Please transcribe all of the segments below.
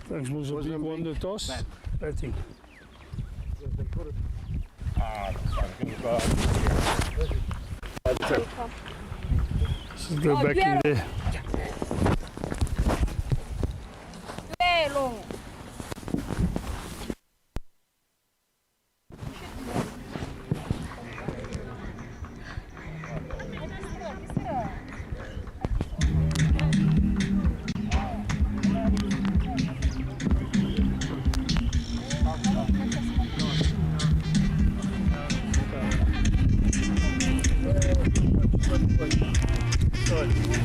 Thanks, Mozambique won the toss. Batting. This is the backing there. Sorry.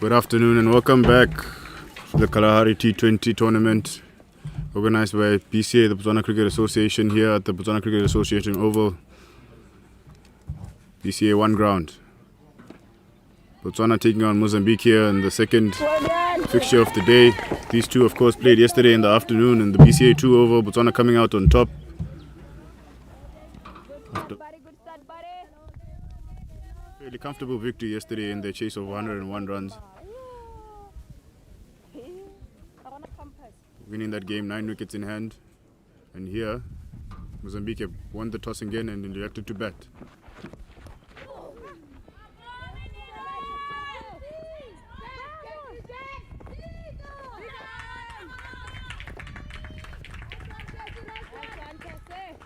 Good afternoon and welcome back to the Kalahari T20 tournament organized by BCA, the Botswana Cricket Association, here at the Botswana Cricket Association Oval. BCA 1 ground. Botswana taking on Mozambique here in the second fixture of the day. These two, of course, played yesterday in the afternoon in the BCA 2 Oval. Botswana coming out on top. Fairly comfortable victory yesterday in their chase of 101 runs. Winning that game 9 wickets in hand. And here, Mozambique have won the toss again and elected to bat.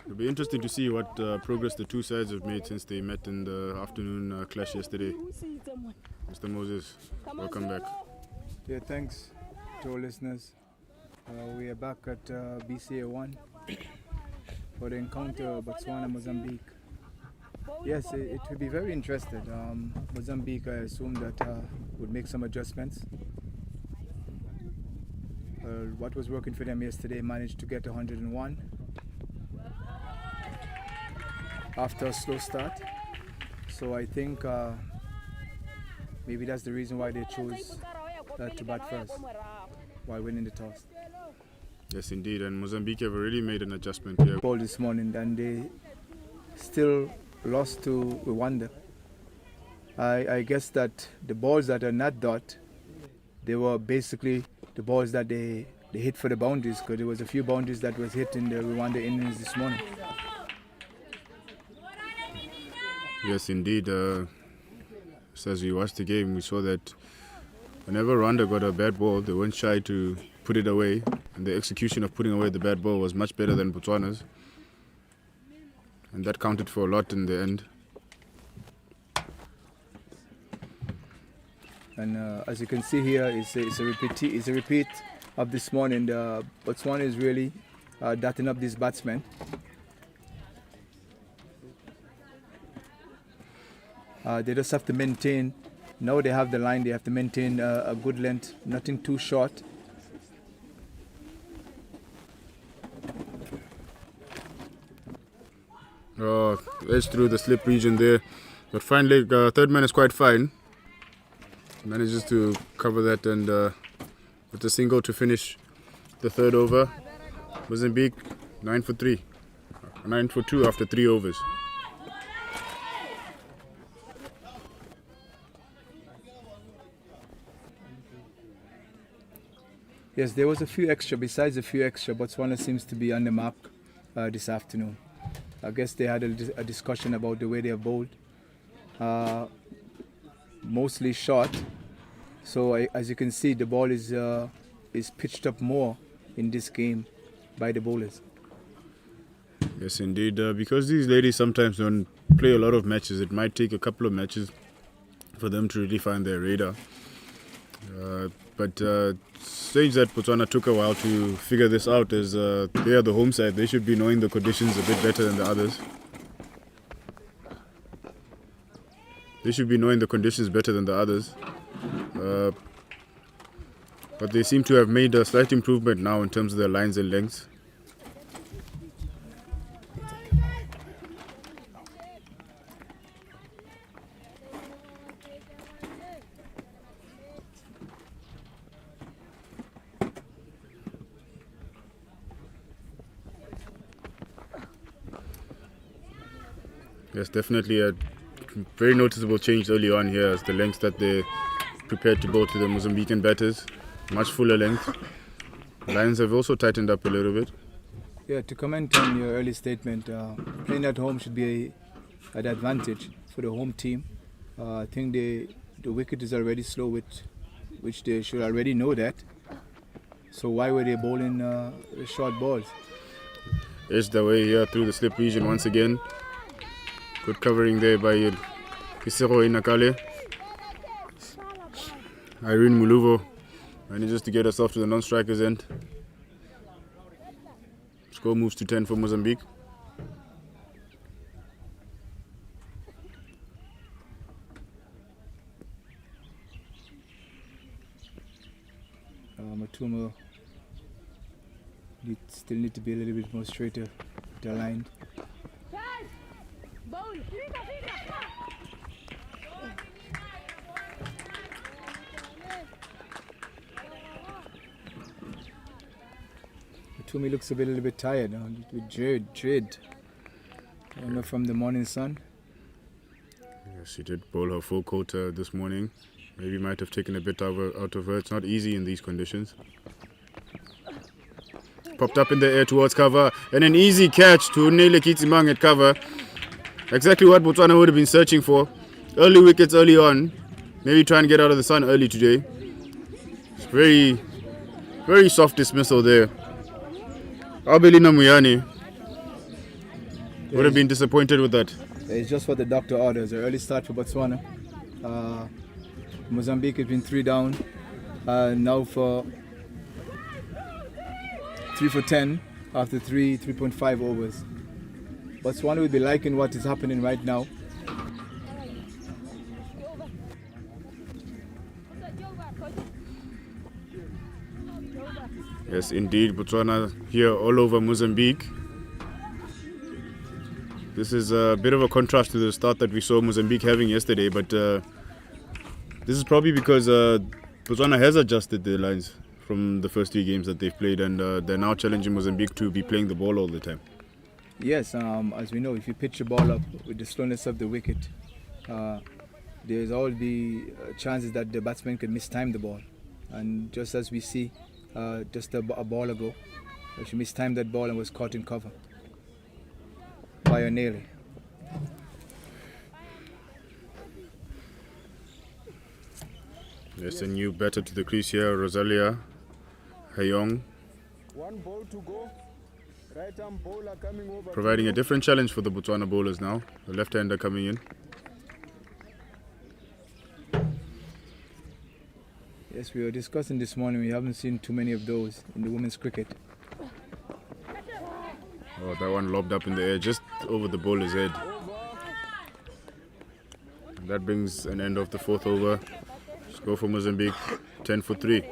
It'll be interesting to see what progress the two sides have made since they met in the afternoon clash yesterday. Mr. Moses, welcome back. Yeah, thanks to all listeners. We are back at BCA 1 for the encounter Botswana-Mozambique. Yes, it will be very interesting. Mozambique, I assume that would make some adjustments. What was working for them yesterday managed to get 101 after a slow start. So I think maybe that's the reason why they chose to bat first while winning the toss. Yes, indeed, and Mozambique have already made an adjustment here. Ball this morning, and they still lost to Rwanda. I guess that the balls that are not dot, they were basically the balls that they hit for the boundaries, because there was a few boundaries that was hit in the Rwanda innings this morning. Yes, indeed. As we watched the game, we saw that whenever Rwanda got a bad ball, they weren't shy to put it away, and the execution of putting away the bad ball was much better than Botswana's, and that counted for a lot in the end. And as you can see here, it's a repeat of this morning. Botswana is really dotting up these batsmen. They just have to maintain. Now they have the line. They have to maintain a good length, nothing too short. Edge through the slip region there, but finally third man is quite fine. Manages to cover that and with a single to finish the third over. Mozambique 9 for 3, 9 for 2 after 3 overs. Yes, there was a few extra. Besides a few extra, Botswana seems to be on the mark this afternoon. I guess they had a discussion about the way they are bowled. Mostly short. So as you can see, the ball is pitched up more in this game by the bowlers. Yes, indeed. Because these ladies sometimes don't play a lot of matches, it might take a couple of matches for them to really find their radar. But strange that Botswana took a while to figure this out, as they are the home side. They should be knowing the conditions a bit better than the others. They should be knowing the conditions better than the others. But they seem to have made a slight improvement now in terms of their lines and lengths. Yes, definitely a very noticeable change early on here, as the lengths that they prepared to bowl to the Mozambican batters, much fuller length. Lions have also tightened up a little bit. Yeah, to comment on your early statement, playing at home should be an advantage for the home team. I think the wicket is already slow, which they should already know that. So why were they bowling short balls? Edged the way here through the slip region once again. Good covering there by Kisero Inakale. Irene Muluvo manages to get herself to the non-striker's end. Score moves to 10 for Mozambique. Matuma still need to be a little bit more straighter, aligned. Matuma looks a little bit tired now, with dread. I don't know, from the morning sun. Yes, she did bowl her full quota this morning. Maybe might have taken a bit out of her. It's not easy in these conditions. Popped up in the air towards cover, and an easy catch to Nele Kitimang at cover. Exactly what Botswana would have been searching for. Early wickets early on. Maybe try and get out of the sun early today. Very, very soft dismissal there. Abelina Muyani would have been disappointed with that. It's just what the doctor orders. An early start for Botswana. Mozambique has been 3 down. Now for 3 for 10 after 3.5 overs. Botswana will be liking what is happening right now. Yes, indeed, Botswana here all over Mozambique. This is a bit of a contrast to the start that we saw Mozambique having yesterday, but this is probably because Botswana has adjusted their lines from the first 3 games that they've played, and they're now challenging Mozambique to be playing the ball all the time. Yes, as we know, if you pitch the ball up with the slowness of the wicket, there's all the chances that the batsman could mistime the ball. And just as we see just a ball ago, she mistimed that ball and was caught in cover by O'Neil. Yes, a new batter to the crease here, Rosalia Hayong. 1 ball to go. Right arm bowler coming over. Providing a different challenge for the Botswana bowlers now. The left-hander coming in. Yes, we were discussing this morning, we haven't seen too many of those in the women's cricket. Oh, that one lobbed up in the air just over the bowler's head. And that brings an end of the 4th over. Score for Mozambique, 10 for 3.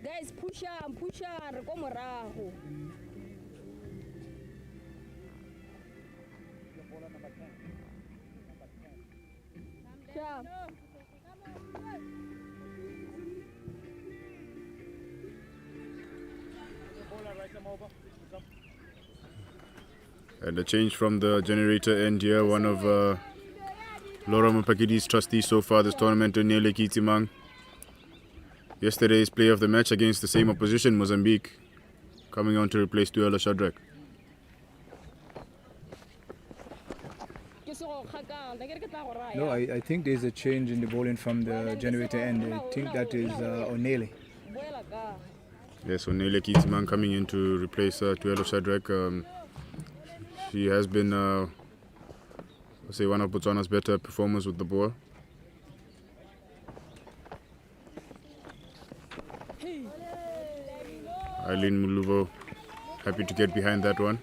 Guys, push on, go morago. And a change from the generator end here. One of Laura Mapakidi's trustees so far this tournament, Nele Kitimang. Yesterday's player of the match against the same opposition, Mozambique, coming on to replace Tuelo Shadrack. No, I think there's a change in the bowling from the generator end. I think that is O'Neil. Yes, O'Neil Kitimang coming in to replace Tuelo Shadrack. She has been, I'll say, one of Botswana's better performers with the ball. Eileen Muluvo, happy to get behind that one.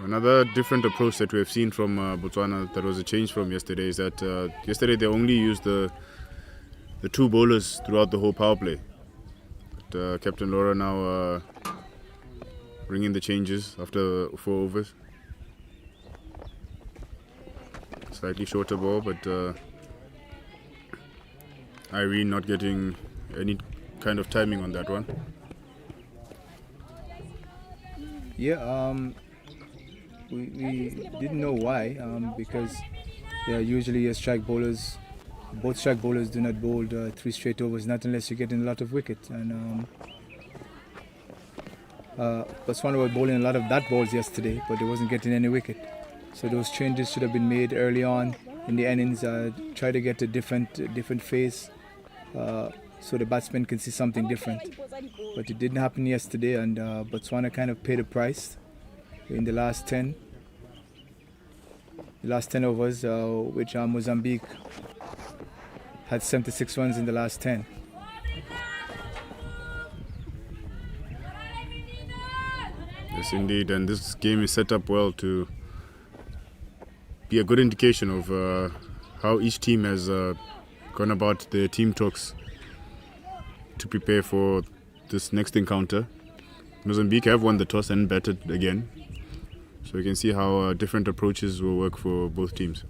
Another different approach that we have seen from Botswana that was a change from yesterday is that yesterday they only used the 2 bowlers throughout the whole power play. But, Captain Laura now bringing the changes after 4 overs. Slightly shorter ball, but Irene not getting any kind of timing on that one. Yeah, we didn't know why, because usually strike bowlers, both strike bowlers do not bowl 3 straight overs, not unless you're getting a lot of wickets. And Botswana were bowling a lot of dot balls yesterday, but they wasn't getting any wicket. So those changes should have been made early on in the innings. Try to get a different phase, so the batsmen can see something different. But it didn't happen yesterday, and Botswana kind of paid a price in the last 10 overs, which Mozambique had 76 runs in the last 10. Yes, indeed, and this game is set up well to be a good indication of how each team has gone about their team talks to prepare for this next encounter. Mozambique have won the toss and batted again, so you can see how different approaches will work for both teams.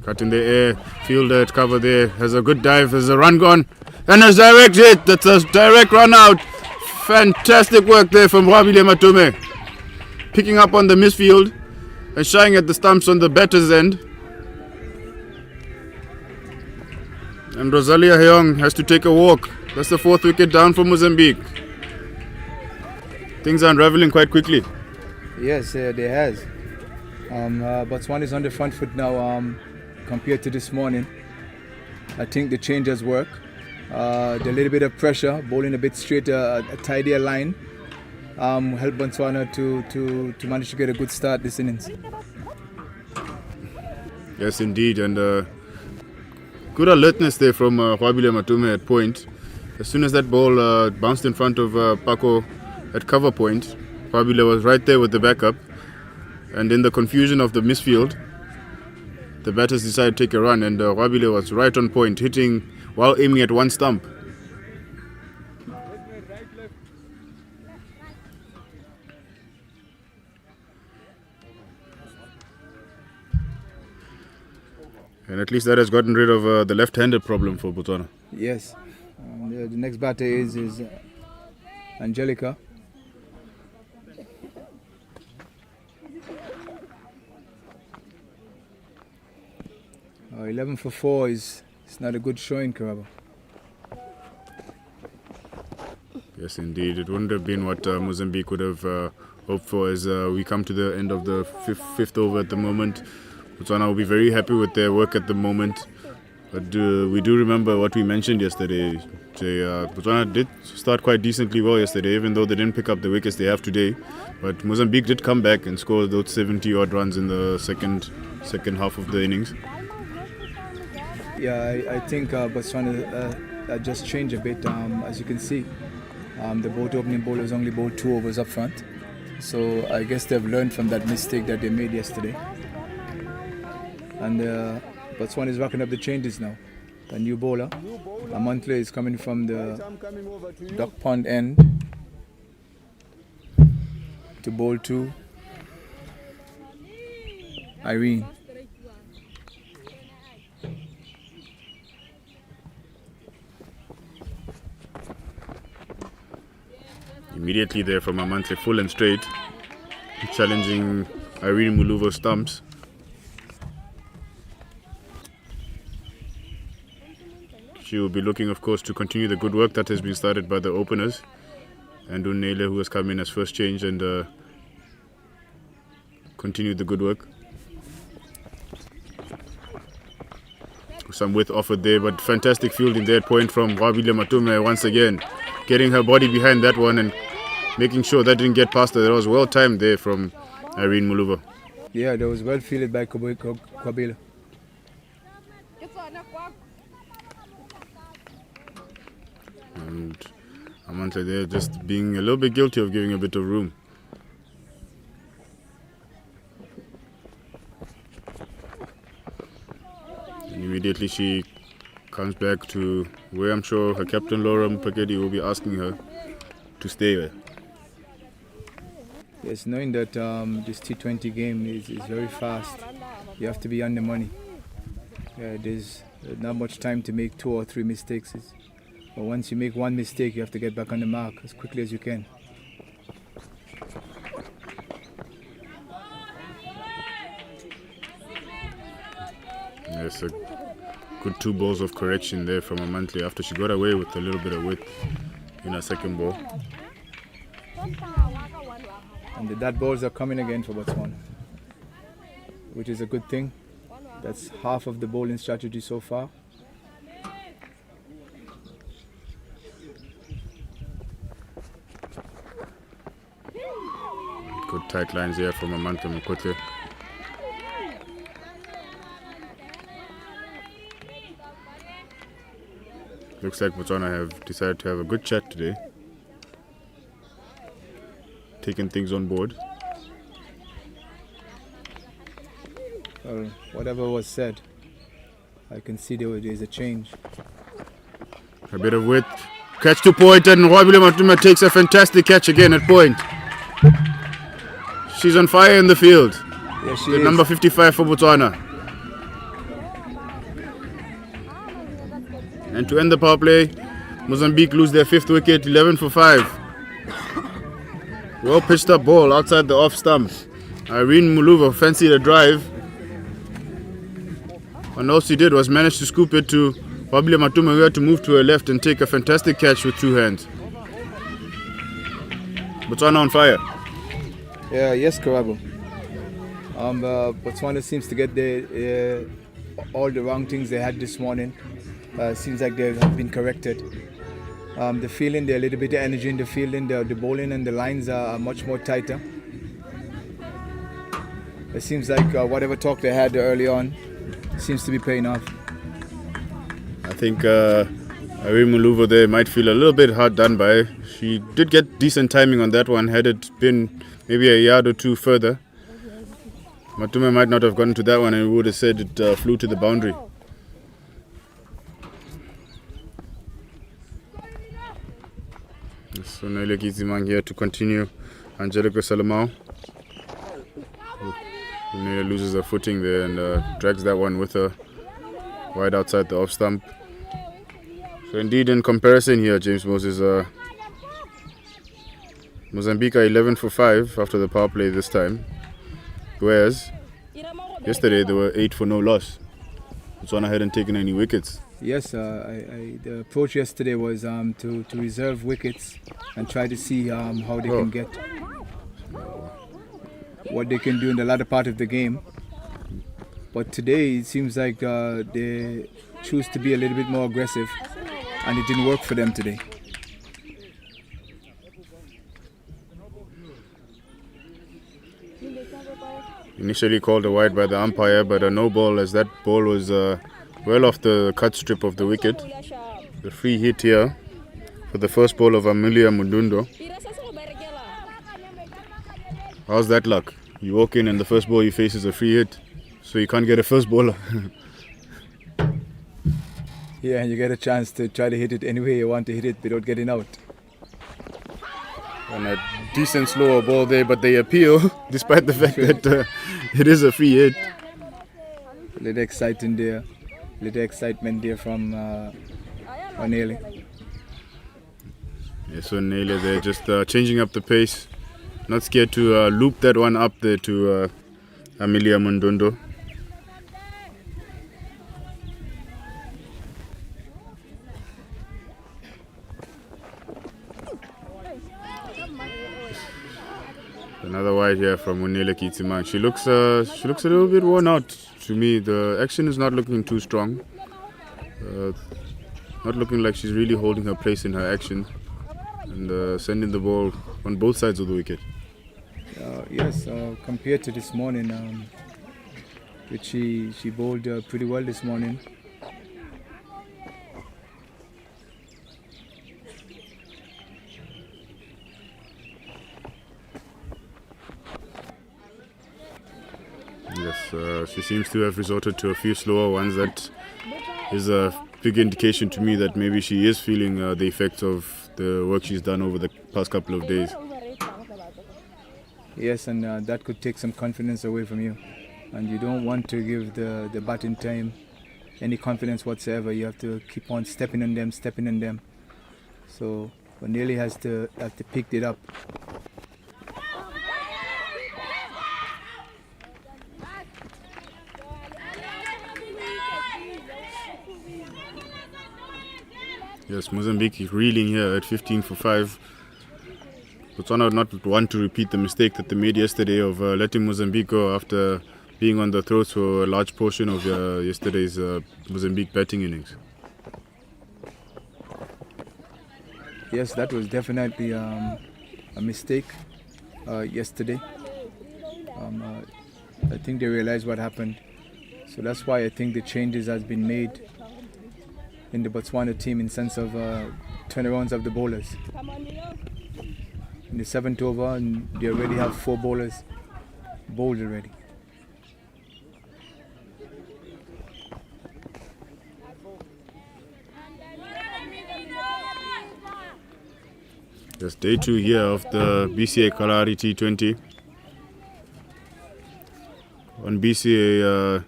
Cut in the air, fielder at cover there, has a good dive, has a run gone, and a direct hit. That's a direct run out. Fantastic work there from Rabile Matume, picking up on the misfield and shying at the stumps on the batter's end. And Rosalia Heong has to take a walk. That's the 4th wicket down for Mozambique. Things are unraveling quite quickly. Yes, they has. Botswana is on the front foot now compared to this morning. I think the changes work. The little bit of pressure, bowling a bit straighter, a tidier line, helped Botswana to manage to get a good start this innings. Yes, indeed, and good alertness there from Rabile Matume at point. As soon as that ball bounced in front of Paco at cover point, Rabile was right there with the backup, and in the confusion of the misfield, the batters decided to take a run, and Rabile was right on point, hitting while aiming at one stump. And at least that has gotten rid of the left-handed problem for Botswana. Yes. The next batter is Angelica. 11 for 4 is not a good showing, Karaba. Yes, indeed. It wouldn't have been what Mozambique would have hoped for as we come to the end of the fifth over at the moment. Botswana will be very happy with their work at the moment. But we do remember what we mentioned yesterday. Botswana did start quite decently well yesterday, even though they didn't pick up the wickets they have today. But Mozambique did come back and score those 70-odd runs in the second half of the innings. Yeah, I think Botswana just changed a bit. As you can see, the both opening bowlers only bowled 2 overs up front. So I guess they've learned from that mistake that they made yesterday. And Botswana is racking up the changes now. A new bowler, Amantle, is coming from the Duck Pond end to bowl to Irene. Immediately there from Amantle, full and straight, challenging Irene Muluvo's stumps. She will be looking, of course, to continue the good work that has been started by the openers. And Unele, who has come in as first change and continued the good work. Some width offered there, but fantastic fielding there at point from Rabile Matume once again. Getting her body behind that one and making sure that didn't get past her. That was well timed there from Irene Muluvo. Yeah, that was well fielded by Kwabila. And Amantle there just being a little bit guilty of giving a bit of room. And immediately she comes back to where I'm sure her captain Laura Mpakedi will be asking her to stay there. Yes, knowing that this T20 game is very fast, you have to be on the money. There's not much time to make 2 or 3 mistakes. But once you make one mistake, you have to get back on the mark as quickly as you can. Yes, a good 2 balls of correction there from Amantle after she got away with a little bit of width in her second ball. And the dot balls are coming again for Botswana, which is a good thing. That's half of the bowling strategy so far. Good tight lines here from Amantle Mkote. Looks like Botswana have decided to have a good chat today. taking things on board. Well, whatever was said, I can see there is a change. A bit of width. Catch to point, and Wabile Matuma takes a fantastic catch again at point. She's on fire in the field. Yes, she The is. number 55 for Botswana. And to end the power play, Mozambique lose their 5th wicket, 11 for 5. Well pitched up ball outside the off stump. Irene Muluva fancied a drive. And all she did was manage to scoop it to Wabile Matuma, who had to move to her left and take a fantastic catch with 2 hands. Botswana on fire. Yeah, yes, Karabo. Botswana seems to get all the wrong things they had this morning. Seems like they have been corrected. The fielding, there's a little bit of energy in the fielding. The bowling and the lines are much more tighter. It seems like whatever talk they had early on seems to be paying off. I think Irene Muluva there might feel a little bit hard done by. She did get decent timing on that one. Had it been maybe a yard or 2 further, Matuma might not have gotten to that one, and we would have said it flew to the boundary. So Nele Kizimang here to continue. Angelica Salamau. Nele loses her footing there and drags that one with her wide outside the off stump. So indeed, in comparison here, James Moses, Mozambique are 11 for 5 after the power play this time, whereas yesterday they were 8 for no loss. Botswana hadn't taken any wickets. Yes, the approach yesterday was to reserve wickets and try to see how they can get what they can do in the latter part of the game. But today it seems like they choose to be a little bit more aggressive, and it didn't work for them today. Initially called a wide by the umpire, but a no ball, as that ball was well off the cut strip of the wicket. The free hit here for the first ball of Amelia Mundundo. How's that luck? You walk in and the first ball you face is a free hit, so you can't get a first bowler. Yeah, and you get a chance to try to hit it any way you want to hit it without getting out. And a decent slower ball there, but they appeal despite the fact that it is a free hit. A little exciting there, little excitement there from O'Neill. Yeah, so Nele there just changing up the pace. Not scared to loop that one up there to Amelia Mundundo. Another wide here from Munele Kitsimang. She looks a little bit worn out to me. The action is not looking too strong. Not looking like she's really holding her place in her action and sending the ball on both sides of the wicket. Yes, compared to this morning, which she bowled pretty well this morning. Yes, she seems to have resorted to a few slower ones. That is a big indication to me that maybe she is feeling the effects of the work she's done over the past couple of days. Yes, and that could take some confidence away from you. And you don't want to give the batting team any confidence whatsoever. You have to keep on stepping on them. So O'Neill has to pick it up. Yes, Mozambique is reeling here at 15 for 5. Botswana would not want to repeat the mistake that they made yesterday of letting Mozambique go after being on the throats for a large portion of yesterday's Mozambique batting innings. Yes, that was definitely a mistake yesterday. I think they realized what happened. So that's why I think the changes has been made in the Botswana team in sense of turnarounds of the bowlers. the 7th over, and they already have 4 bowlers bowled already. Yes, day 2 here of the BCA Kalahari T20. On BCA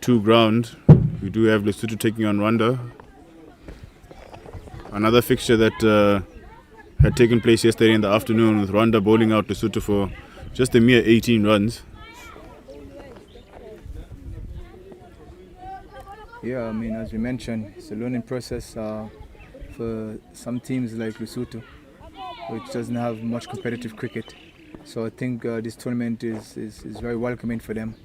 2 ground, we do have Lesotho taking on Rwanda. Another fixture that had taken place yesterday in the afternoon, with Rwanda bowling out Lesotho for just a mere 18 runs. Yeah, I mean, as we mentioned, it's a learning process for some teams like Lesotho, which doesn't have much competitive cricket. So I think this tournament is very welcoming for them.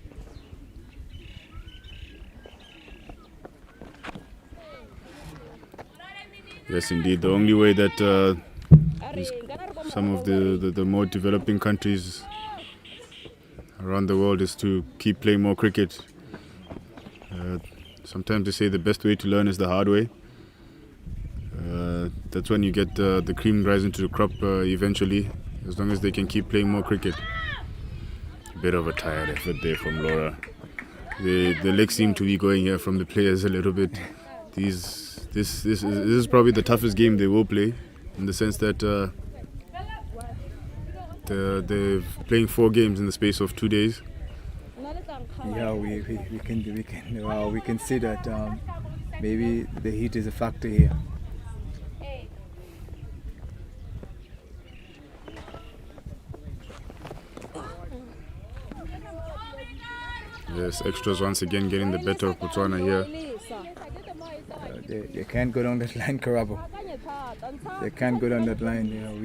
Yes, indeed. The only way that some of the more developing countries around the world is to keep playing more cricket. Sometimes they say the best way to learn is the hard way. That's when you get the cream rise into the crop eventually, as long as they can keep playing more cricket. A bit of a tired effort there from Laura. The legs seem to be going here from the players a little bit. This is probably the toughest game they will play, in the sense that they're playing 4 games in the space of 2 days. Yeah, we can see that maybe the heat is a factor here. Yes, extras once again getting the better of Botswana here. They can't go down that line, Karabo. They can't go down that line. You know,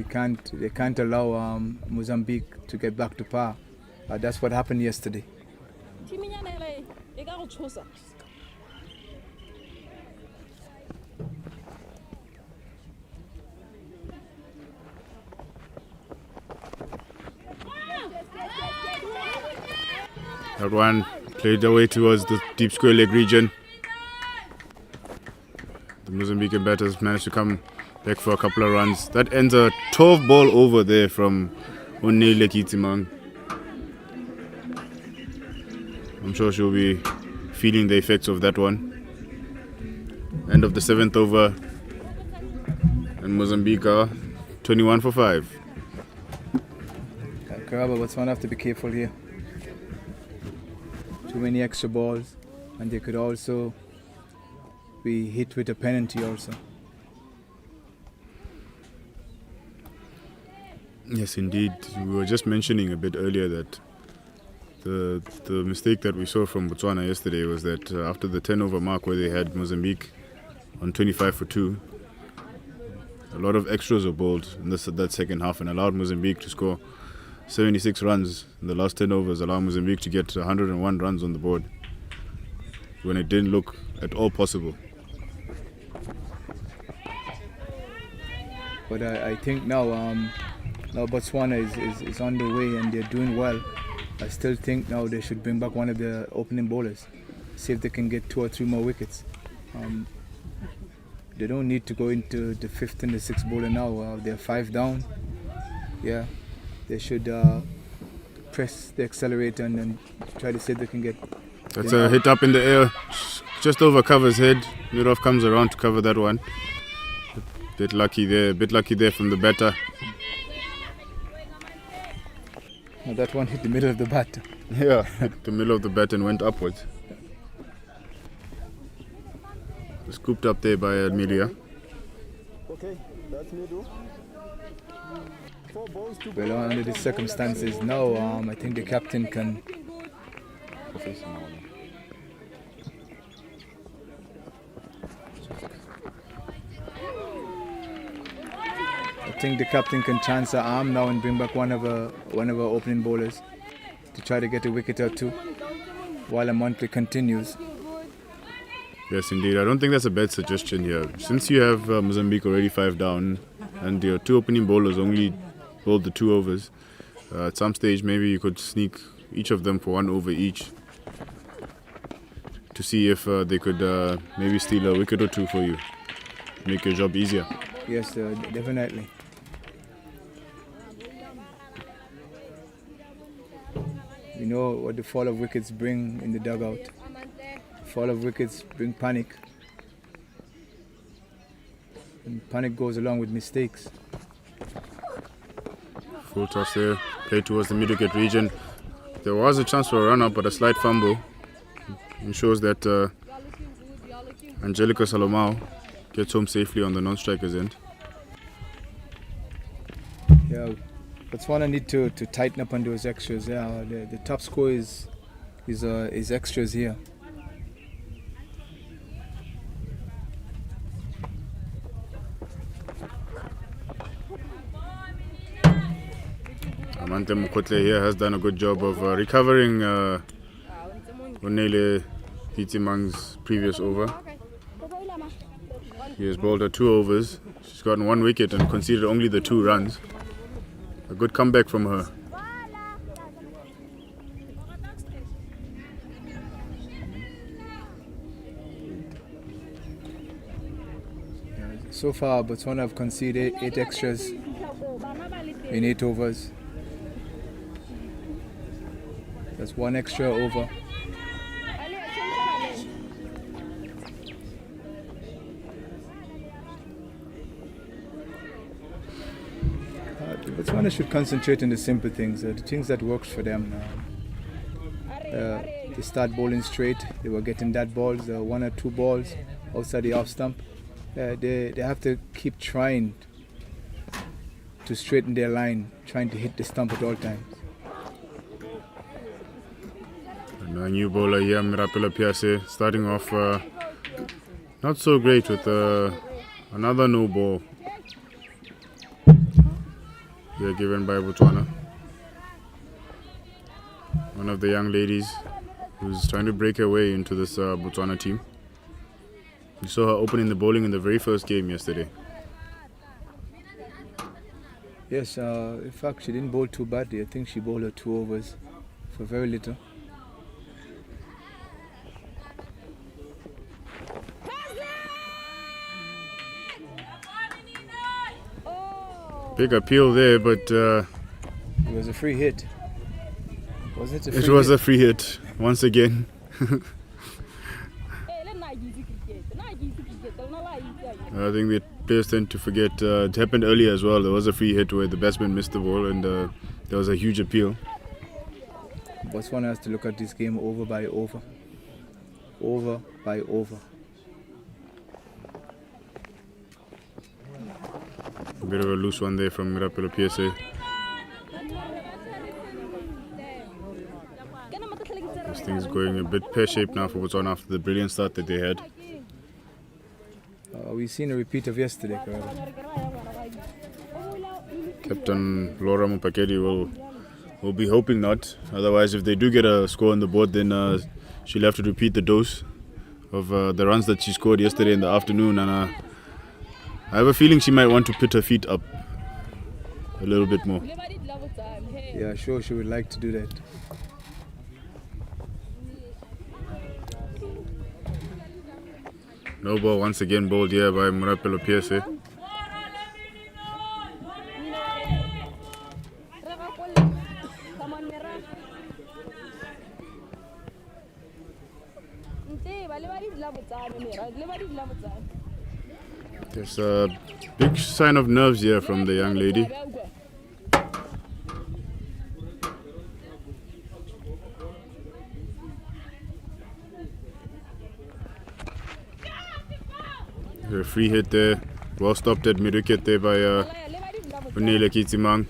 they can't allow Mozambique to get back to par. That's what happened yesterday. That one played away towards the deep square leg region. The Mozambican batters managed to come back for a couple of runs. That ends a 12 ball over there from Onele Kitimang. I'm sure she'll be feeling the effects of that one. End of the 7th over, and Mozambique are 21 for 5. Karaba, Botswana have to be careful here. Too many extra balls, and they could also be hit with a penalty also. Yes, indeed. We were just mentioning a bit earlier that the mistake that we saw from Botswana yesterday was that after the 10 over mark, where they had Mozambique on 25 for 2, a lot of extras were bowled in that second half and allowed Mozambique to score 76 runs in the last 10 overs, allowing Mozambique to get 101 runs on the board when it didn't look at all possible. But I think now Botswana is on the way and they're doing well. I still think now they should bring back one of the opening bowlers, see if they can get 2 or 3 more wickets. They don't need to go into the 5th and the 6th bowler now. They're 5 down. Yeah, they should press the accelerator and then try to see if they can get. That's a hit up in the air, just over Cover's head. Mirov comes around to cover that one. A bit lucky there from the batter. Now that one hit the middle of the bat. Yeah, hit the middle of the bat and went upwards. Scooped up there by Amelia. Okay, that's me do. 4 balls to Well, under the circumstances now, I think the captain can. I think the captain can chance her arm now and bring back one of our opening bowlers to try to get a wicket or 2 while a monthly continues. Yes, indeed. I don't think that's a bad suggestion here. Since you have Mozambique already 5 down and your 2 opening bowlers only bowled the 2 overs, at some stage maybe you could sneak each of them for 1 over each to see if they could maybe steal a wicket or 2 for you. Make your job easier. Yes, definitely. know what the fall of wickets bring in the dugout. Fall of wickets bring panic. And panic goes along with mistakes. Full toss there, play towards the mid-wicket region. There was a chance for a run-up, but a slight fumble ensures that Angelica Salomao gets home safely on the non-striker's end. Yeah, Botswana need to tighten up on those extras. Yeah, the top score is extras here. Amante Mukotle here has done a good job of recovering Onele Pitimang's previous over. He has bowled her 2 overs. She's gotten 1 wicket and conceded only the 2 runs. A good comeback from her. So far, Botswana have conceded 8 extras in 8 overs. That's 1 extra over. Botswana should concentrate on the simple things, the things that works for them. They start bowling straight. They were getting that balls, 1 or 2 balls outside the off stump. They have to keep trying to straighten their line, trying to hit the stump at all times. And a new bowler here, Mirapela Piase, starting off not so great with another no ball here given by Botswana. One of the young ladies who's trying to break her way into this Botswana team. We saw her opening the bowling in the very first game yesterday. Yes, in fact, she didn't bowl too badly. I think she bowled her 2 overs for very little. Big appeal there, but it was a free hit. Wasn't it a free it was hit? a free hit once again. I think the players tend to forget. It happened earlier as well. There was a free hit where the batsman missed the ball, and there was a huge appeal. Botswana has to look at this game over by over. Over by over. A bit of a loose one there from Mirapelo PSA. This thing's going a bit pear-shaped now for Botswana after the brilliant start that they had. We've seen a repeat of yesterday, correct? Captain Laura Mupakedi will be hoping not. Otherwise, if they do get a score on the board, then she'll have to repeat the dose of the runs that she scored yesterday in the afternoon. And I have a feeling she might want to put her feet up a little bit more. Yeah, sure, she would like to do that. No ball once again bowled here by Mirapelo PSA. There's a big sign of nerves here from the young lady. A free hit there, well stopped at mid-wicket there by Onele Pitimang.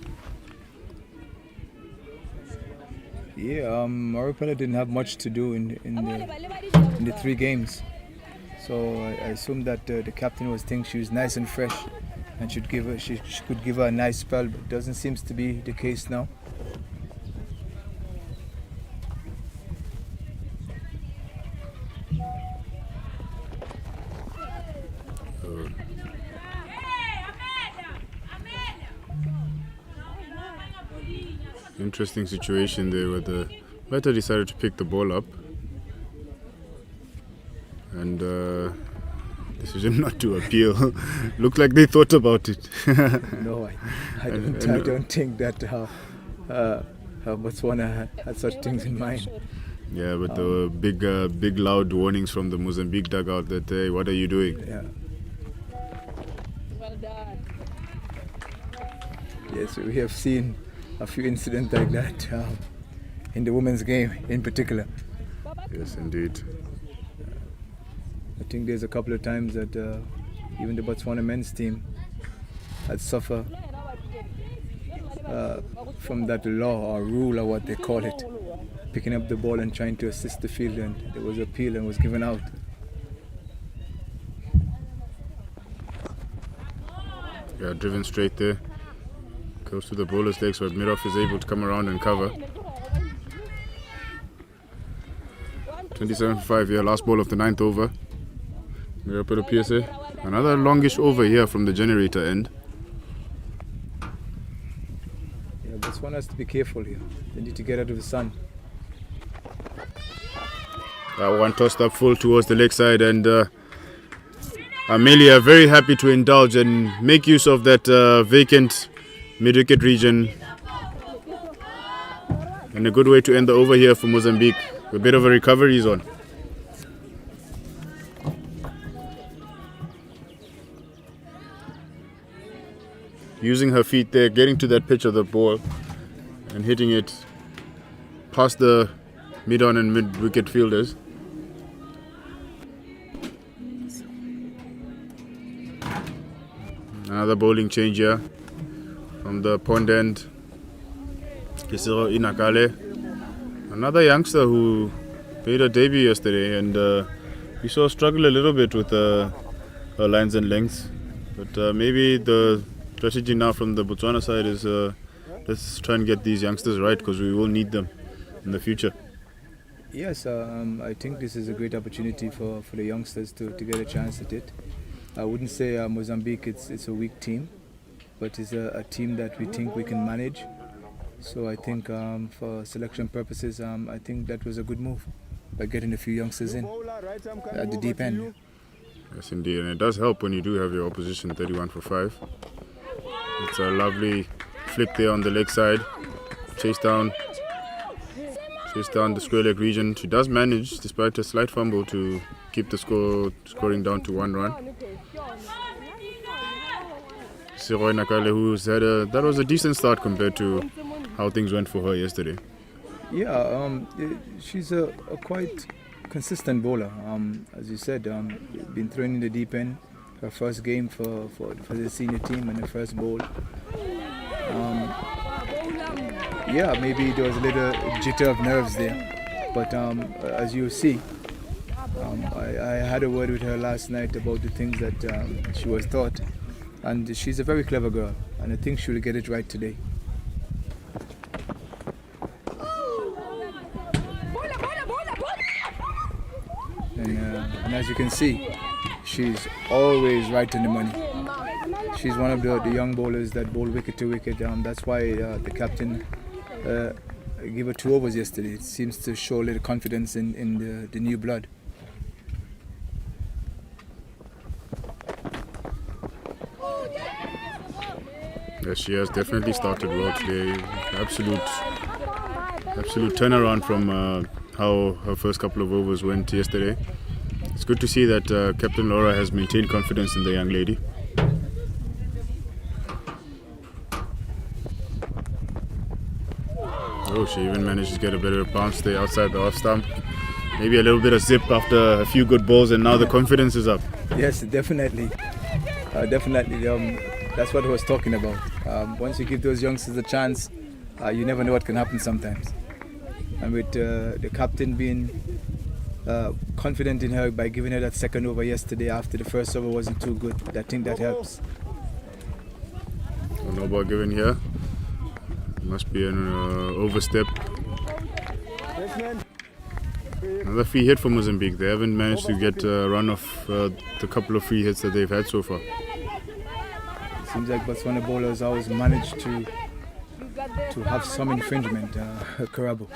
Yeah, Maripela didn't have much to do in the 3 games. So I assume that the captain was thinking she was nice and fresh and she could give her a nice spell, but it doesn't seem to be the case now. Interesting situation there where the batter decided to pick the ball up and decision not to appeal. Looked like they thought about it. No, I don't think that Botswana had such things in mind. Yeah, but there were big loud warnings from the Mozambique dugout that, hey, what are you doing? Yeah. Well done. Yes, we have seen a few incidents like that in the women's game in particular. Yes, indeed. I think there's a couple of times that even the Botswana men's team had suffered from that law or rule or what they call it, picking up the ball and trying to assist the field, and there was an appeal and was given out. Yeah, driven straight there. Goes to the bowler's legs, but Miroff is able to come around and cover. 27 for 5 here, last ball of the 9th over. Miroff put a PSA. Another longish over here from the generator end. Yeah, Botswana has to be careful here. They need to get out of the sun. That one tossed up full towards the leg side, and Amelia very happy to indulge and make use of that vacant mid-wicket region. And a good way to end the over here for Mozambique. A bit of a recovery zone. Using her feet there, getting to that pitch of the ball and hitting it past the mid-on and mid-wicket fielders. Another bowling change here from the pond end. Kisiro Inakale, another youngster who made a debut yesterday, and we saw struggle a little bit with her lines and lengths. But maybe the strategy now from the Botswana side is let's try and get these youngsters right, because we will need them in the future. Yes, I think this is a great opportunity for the youngsters to get a chance at it. I wouldn't say Mozambique it's a weak team, but it's a team that we think we can manage. So I think for selection purposes, I think that was a good move by getting a few youngsters in at the deep end. Yes, indeed, and it does help when you do have your opposition 31 for 5. It's a lovely flick there on the leg side. Chase down the square leg region. She does manage, despite a slight fumble, to keep the scoring down to 1 run. Siroy Nakale, who's had that was a decent start compared to how things went for her yesterday. Yeah, she's a quite consistent bowler. As you said, been thrown in the deep end. Her first game for the senior team and her first bowl. Yeah, maybe there was a little jitter of nerves there, but as you see, I had a word with her last night about the things that she was taught, and she's a very clever girl, and I think she'll get it right today. And as you can see, she's always right on the money. She's one of the young bowlers that bowl wicket to wicket. That's why the captain gave her 2 overs yesterday. It seems to show a little confidence in the new blood. Yes, she has definitely started well today. Absolute turnaround from how her first couple of overs went yesterday. It's good to see that Captain Laura has maintained confidence in the young lady. Oh, she even managed to get a bit of a bounce there outside the off stump. Maybe a little bit of zip after a few good balls, and now the confidence is up. Yes, definitely. That's what I was talking about. Once you give those youngsters a chance, you never know what can happen sometimes. And with the captain being confident in her by giving her that second over yesterday after the first over wasn't too good, I think that helps. No ball given here. Must be an overstep. Another free hit for Mozambique. They haven't managed to get a run of the couple of free hits that they've had so far. It seems like Botswana bowlers always manage to have some infringement. Karabo.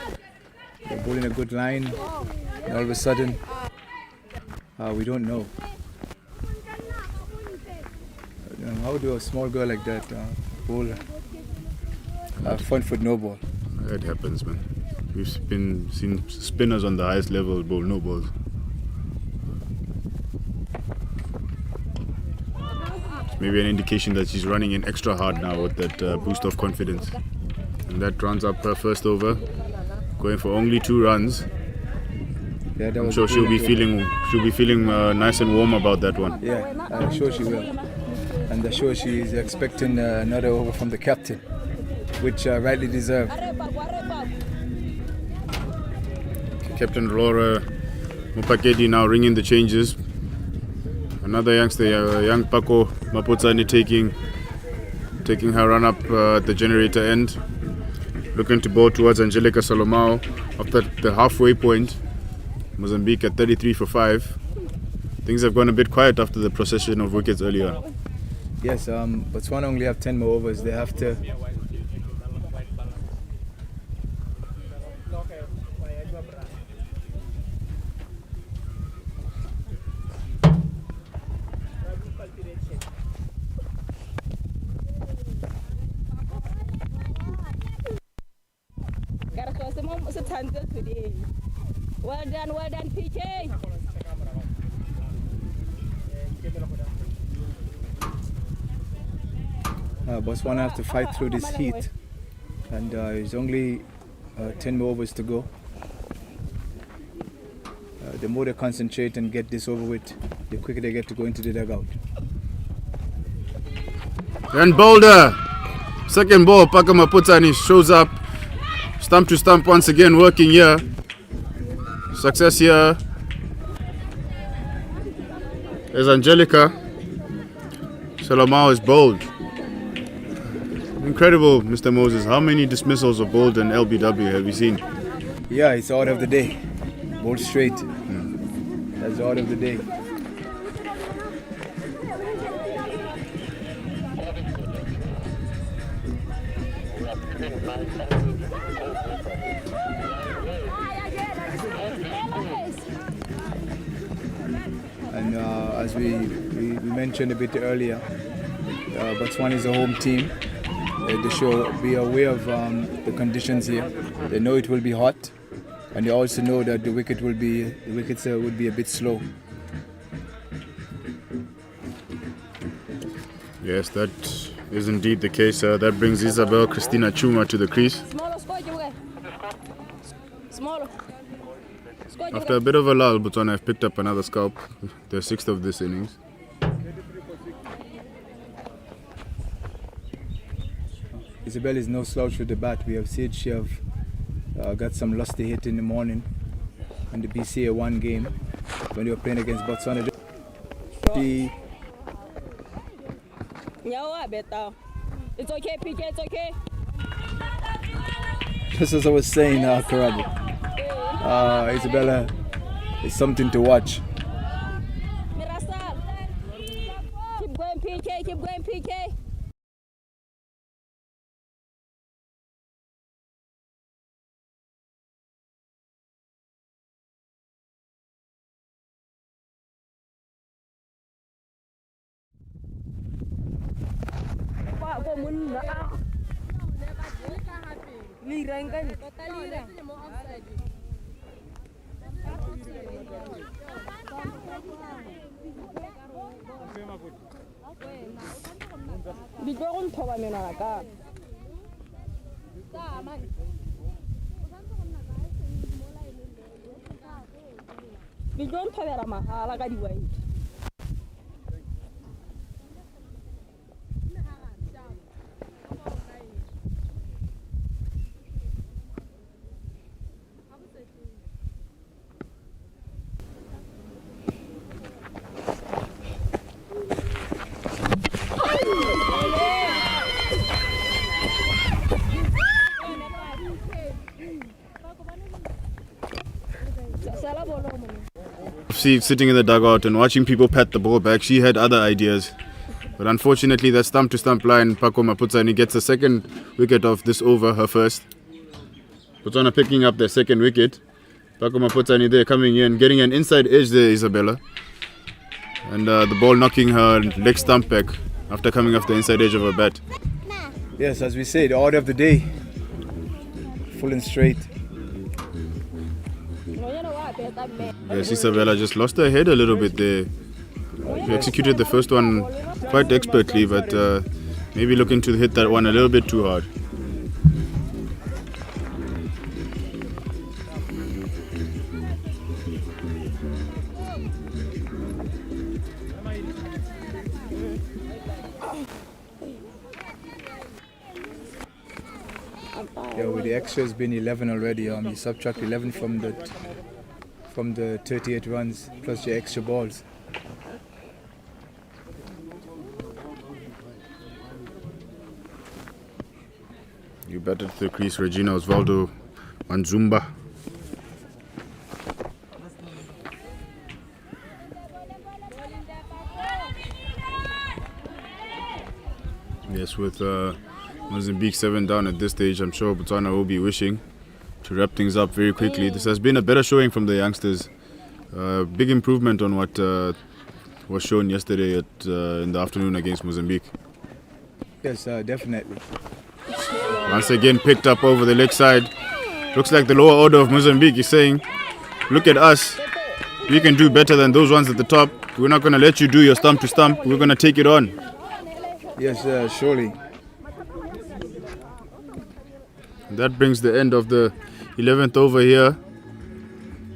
They're bowling a good line, and all of a sudden, we don't know. How do a small girl like that bowl front foot no ball? It happens, man. We've seen spinners on the highest level bowl no balls. Maybe an indication that she's running in extra hard now with that boost of confidence. And that runs up her first over, going for only 2 runs. Yeah, that I'm was sure she'll be brilliant. feeling nice and warm about that one. Yeah, I'm sure she will. And I'm sure she is expecting another over from the captain, which rightly deserved. Captain Laura Mupakedi now ringing the changes. Another youngster, young Paco Mapotsane taking her run up at the generator end. Looking to bowl towards Angelica Salomao after the halfway point. Mozambique at 33 for 5. Things have gone a bit quiet after the procession of wickets earlier. Yes, Botswana only have 10 more overs. They have to. Today. Well done, PK. Botswana have to fight through this heat, and it's only 10 more overs to go. The more they concentrate and get this over with, the quicker they get to go into the dugout. And Boulder, second ball, Paka Mapotsane shows up. Stump to stump once again, working here. Success here. There's Angelica. Salomao is bowled. Incredible, Mr. Moses. How many dismissals of bowled and LBW have you seen? Yeah, it's the order of the day. Bowled straight. That's the order of the day. And as we mentioned a bit earlier, Botswana is a home team. They should be aware of the conditions here. They know it will be hot, and they also know that the wickets would be a bit slow. Yes, that is indeed the case. That brings Isabel Christina Chuma to the crease. After a bit of a lull, Botswana have picked up another scalp, their 6th of this innings. Isabel is no slouch with the bat. We have seen she have got some lusty hit in the morning on the BCA 1 game when they were playing against Botswana. It's okay, PK, it's okay. Just as I was saying, Karabu, Isabella is something to watch. Keep going, PK, keep going, PK. Sitting in the dugout and watching people pat the ball back, she had other ideas. But unfortunately, that stump to stump line, Paco Mapotsane gets the 2nd wicket of this over, her first. Botswana picking up their 2nd wicket. Paco Mapotsane there coming in, getting an inside edge there, Isabella. And the ball knocking her leg stump back after coming off the inside edge of her bat. Yes, as we say, the order of the day full and straight. Yes, Isabella just lost her head a little bit there. She executed the first one quite expertly, but maybe looking to hit that one a little bit too hard. Yeah, with the extra has been 11 already. You subtract 11 from the 38 runs plus your extra balls. You batted to the crease, Regina Osvaldo Manzumba. Yes, with Mozambique 7 down at this stage, I'm sure Botswana will be wishing to wrap things up very quickly. This has been a better showing from the youngsters. Big improvement on what was shown yesterday in the afternoon against Mozambique. Yes, definitely. Once again picked up over the leg side. Looks like the lower order of Mozambique is saying, look at us. We can do better than those ones at the top. We're not going to let you do your stump to stump. We're going to take it on. Yes, surely. That brings the end of the 11th over here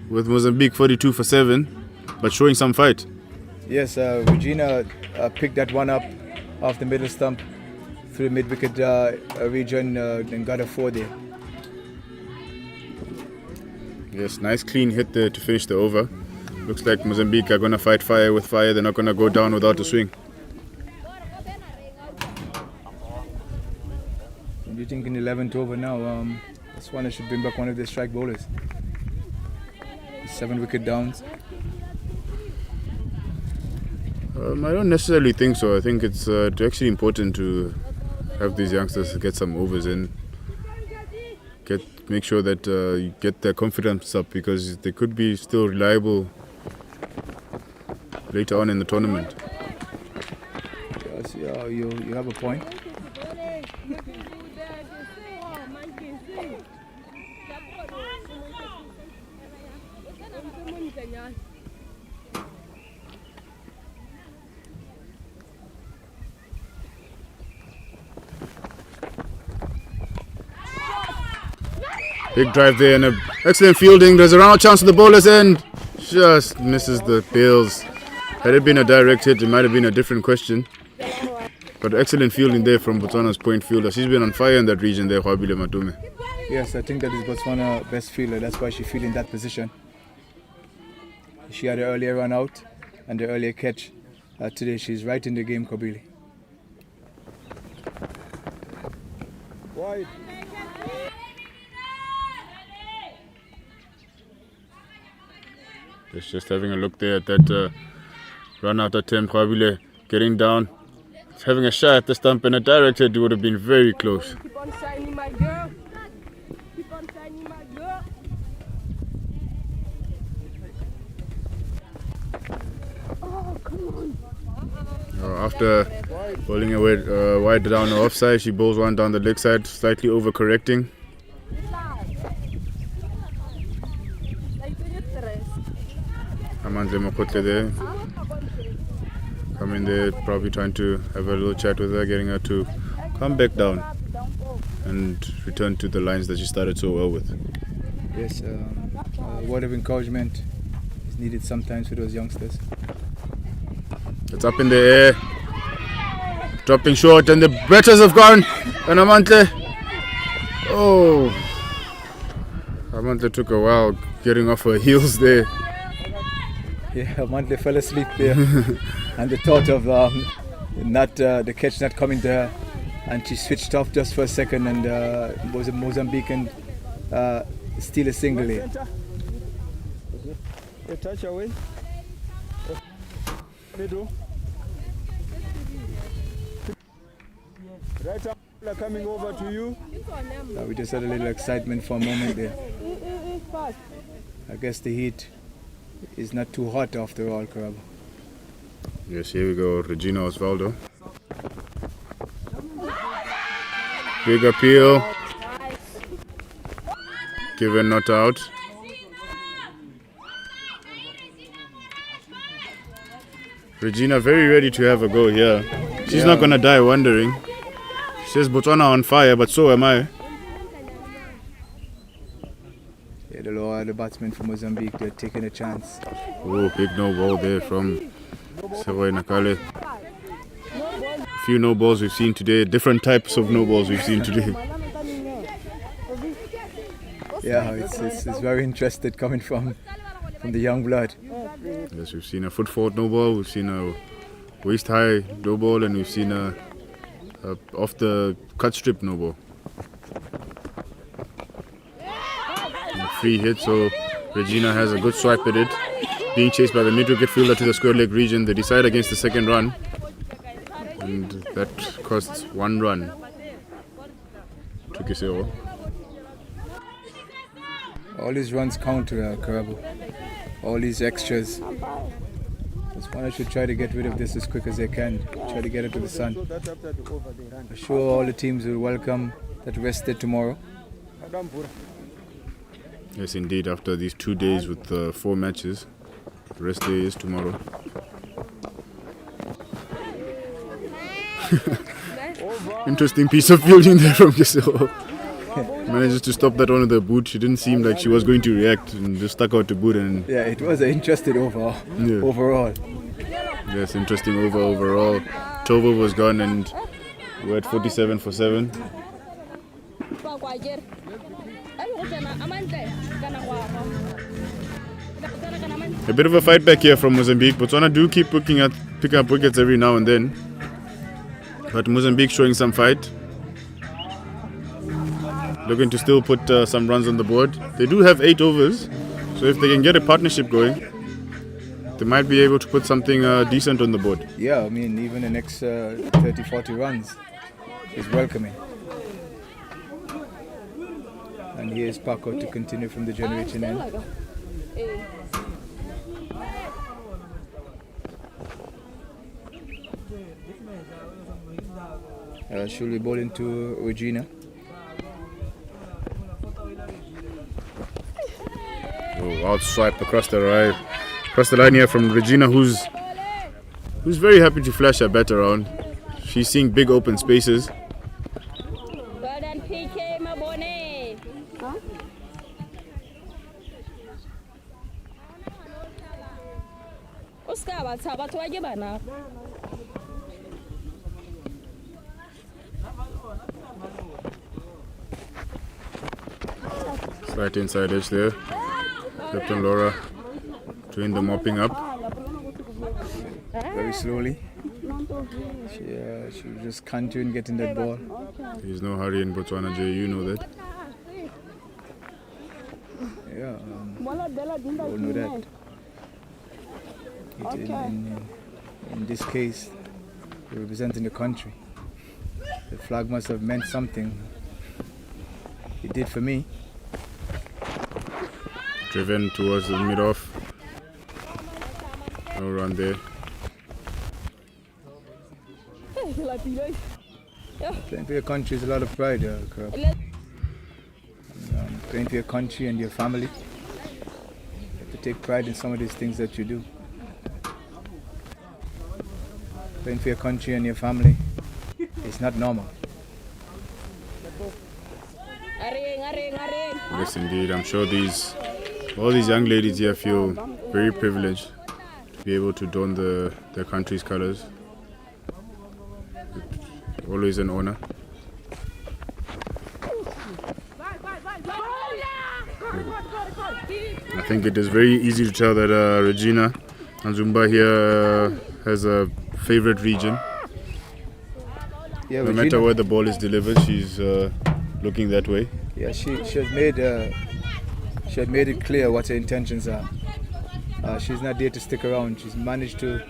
with Mozambique 42 for 7, but showing some fight. Yes, Regina picked that one up off the middle stump through the mid-wicket region and got a 4 there. Yes, nice clean hit there to finish the over. Looks like Mozambique are going to fight fire with fire. They're not going to go down without a swing. Do you think in 11th over now, Botswana should bring back one of their strike bowlers? 7 wicket downs. I don't necessarily think so. I think it's actually important to have these youngsters get some overs in. Make sure that you get their confidence up, because they could be still reliable later on in the tournament. Yes, yeah, you have a point. Big drive there and excellent fielding. There's a round chance to the bowler's end. Just misses the bails. Had it been a direct hit, it might have been a different question. But excellent fielding there from Botswana's point fielder. She's been on fire in that region there, Hwabile Matume. Yes, I think that is Botswana's best fielder. That's why she fielded in that position. She had an earlier run out and an earlier catch. Today she's right in the game, Kobili. Wide. Just having a look there at that run out attempt. Hwabile getting down, having a shot at the stump, and a direct hit would have been very close. Keep on shining, my girl. Keep on shining, my girl. Oh, come on. After bowling away wide down the offside, she bowls one down the leg side, slightly overcorrecting. Amandle Mokotle there. Coming there, probably trying to have a little chat with her, getting her to come back down and return to the lines that she started so well with. Yes, a word of encouragement is needed sometimes for those youngsters. It's up in the air, dropping short, and the batters have gone. And Amandle, oh, Amandle took a while getting off her heels there. Yeah, Mantle fell asleep there, and the thought of the catch not coming to her, and she switched off just for a second, and was a Mozambican steal a single here. A touch away. Middle. Right up, coming over to you. We just had a little excitement for a moment there. I guess the heat is not too hot after all, Karabo. Yes, here we go, Regina Osvaldo. Big appeal. Given not out. Regina very ready to have a go here. She's not gonna die wondering. She says Botswana on fire, but so am I. Yeah, the batsmen from Mozambique, they're taking a chance. Oh, big no ball there from Seroy Nakale. Few no balls we've seen today, different types of no balls we've seen today. Yeah, it's very interested coming from the young blood. Yes, we've seen a foot forward no ball, we've seen a waist high no ball, and we've seen a off the cut strip no ball. And a free hit, so Regina has a good swipe at it. Being chased by the mid-wicket fielder to the square leg region. They decide against the second run, and that costs 1 run to Kiseo. All these runs count, Karabu. All these extras. Botswana should try to get rid of this as quick as they can. Try to get it to the sun. I'm sure all the teams will welcome that rest day tomorrow. Yes, indeed. After these 2 days with 4 matches, the rest day is tomorrow. Interesting piece of fielding there from Kiseo. Manages to stop that one with the boot. She didn't seem like she was going to react and just stuck out the boot. And yeah, it was an interesting overall. Yes, interesting overall. Tova was gone and we're at 47 for 7. A bit of a fight back here from Mozambique. Botswana do keep picking up wickets every now and then. But Mozambique showing some fight. Looking to still put some runs on the board. They do have 8 overs, so if they can get a partnership going, they might be able to put something decent on the board. Yeah, I mean, even the next 30-40 runs is welcoming. And here's Paco to continue from the generation end. Should we ball into Regina? Oh, out swipe across the line here from Regina, who's very happy to flash her bat around. She's seeing big open spaces. Well done, PK, my bonnet. Oscar, what's up? What are you doing now? Slight inside edge there. Captain Laura doing the mopping up. Very slowly. She was just cantering getting that ball. There's no hurry in Botswana, Jay, you know that. Yeah, we all know that. In this case, we're representing the country. The flag must have meant something. It did for me. Driven towards the mid-off. No run there. Playing for your country is a lot of pride, Karab. Playing for your country and your family. You have to take pride in some of these things that you do. Playing for your country and your family, it's not normal. Yes, indeed. I'm sure all these young ladies here feel very privileged to be able to don their country's colors. It's always an honor. I think it is very easy to tell that Regina Anzumba here has a favorite region. Yeah, no matter where the ball is delivered, she's looking that way. Yeah, she had made it clear what her intentions are. She's not there to stick around. She's managed to